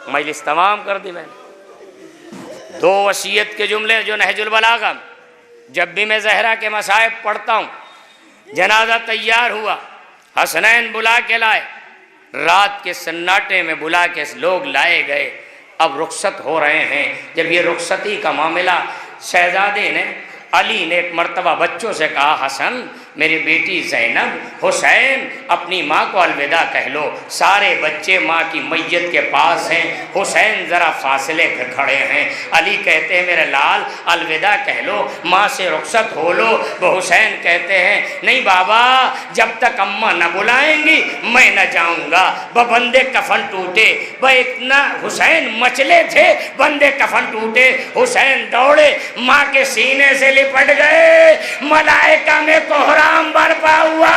مجلس تمام کر دی میں نے۔ 2 وصیت کے جملے جو نہج البلاغہ، جب بھی میں زہرا کے مصائب پڑھتا ہوں، جنازہ تیار ہوا، حسنین بلا کے لائے، رات کے سناٹے میں بلا کے لوگ لائے گئے، اب رخصت ہو رہے ہیں۔ جب یہ رخصتی کا معاملہ، شہزادے نے علی نے ایک مرتبہ بچوں سے کہا، حسن میری بیٹی زینب، حسین اپنی ماں کو الوداع کہہ لو۔ سارے بچے ماں کی میت کے پاس ہیں، حسین ذرا فاصلے پہ کھڑے ہیں۔ علی کہتے ہیں میرے لال الوداع کہہ لو، ماں سے رخصت ہو لو۔ وہ حسین کہتے ہیں نہیں بابا، جب تک اماں نہ بلائیں گی میں نہ جاؤں گا۔ وہ بندے کفن ٹوٹے، وہ اتنا حسین مچلے تھے، بندے کفن ٹوٹے، حسین دوڑے، ماں کے سینے سے لپٹ گئے، ملائکہ میں کوہرام برپا ہوا۔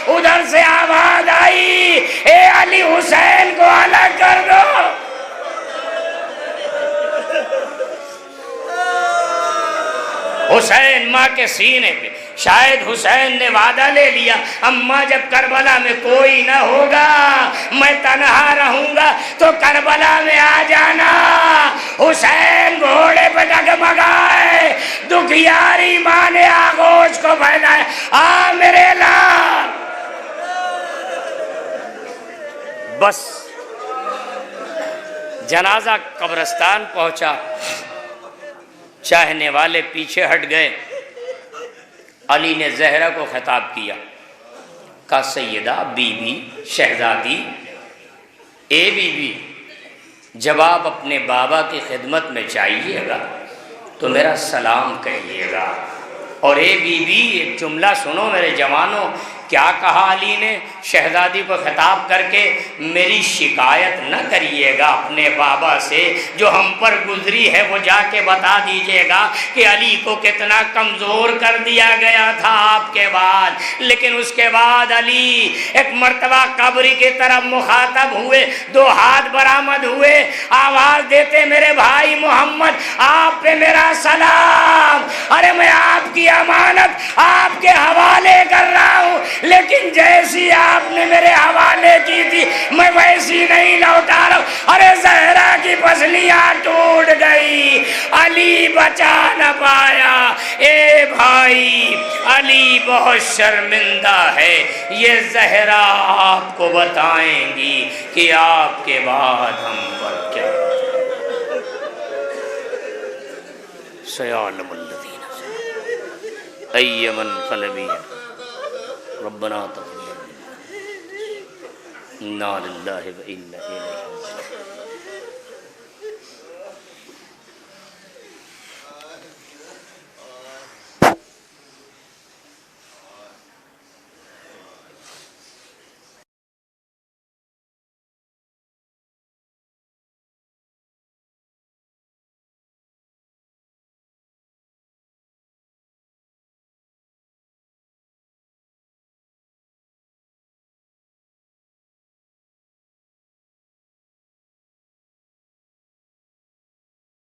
ادھر سے آواز آئی، اے علی حسین کو الگ کر دو۔ حسین ماں کے سینے پہ، شاید حسین نے وعدہ لے لیا، اماں جب کربلا میں کوئی نہ ہوگا میں تنہا رہوں گا تو کربلا میں آ جانا۔ حسین گھوڑے پہ ڈگمگائے، دکھیاری ماں نے آغوش کو پھیلایا، آ میرے لال۔ بس جنازہ قبرستان پہنچا، چاہنے والے پیچھے ہٹ گئے۔ علی نے زہرا کو خطاب کیا، کہا سیدہ بی بی شہزادی، اے بی بی جب آپ اپنے بابا کی خدمت میں جائیے گا تو میرا سلام کہیے گا، اور اے بی بی ایک جملہ سنو میرے جوانوں، کیا کہا علی نے شہزادی کو خطاب کر کے، میری شکایت نہ کریے گا اپنے بابا سے، جو ہم پر گزری ہے وہ جا کے بتا دیجئے گا کہ علی کو کتنا کمزور کر دیا گیا تھا آپ کے بعد۔ لیکن اس کے بعد علی ایک مرتبہ قبری کی طرف مخاطب ہوئے، 2 ہاتھ برآمد ہوئے، آواز دیتے میرے بھائی محمد آپ پہ میرا سلام، ارے میں آپ کی امانت آپ کے حوالے کر رہا ہوں، لیکن لیکن جیسی آپ نے میرے حوالے کی تھی میں ویسی نہیں لوٹا رہا ہوں۔ ارے زہرا کی پسلیاں ٹوٹ گئی، علی بچا نہ پایا۔ اے بھائی، علی بہت شرمندہ ہے، یہ زہرا آپ کو بتائیں گی کہ آپ کے بعد ہم پر کیا سيعلم الذين أي منقلب ربنا تقبل منا إنا لله وإنا إليه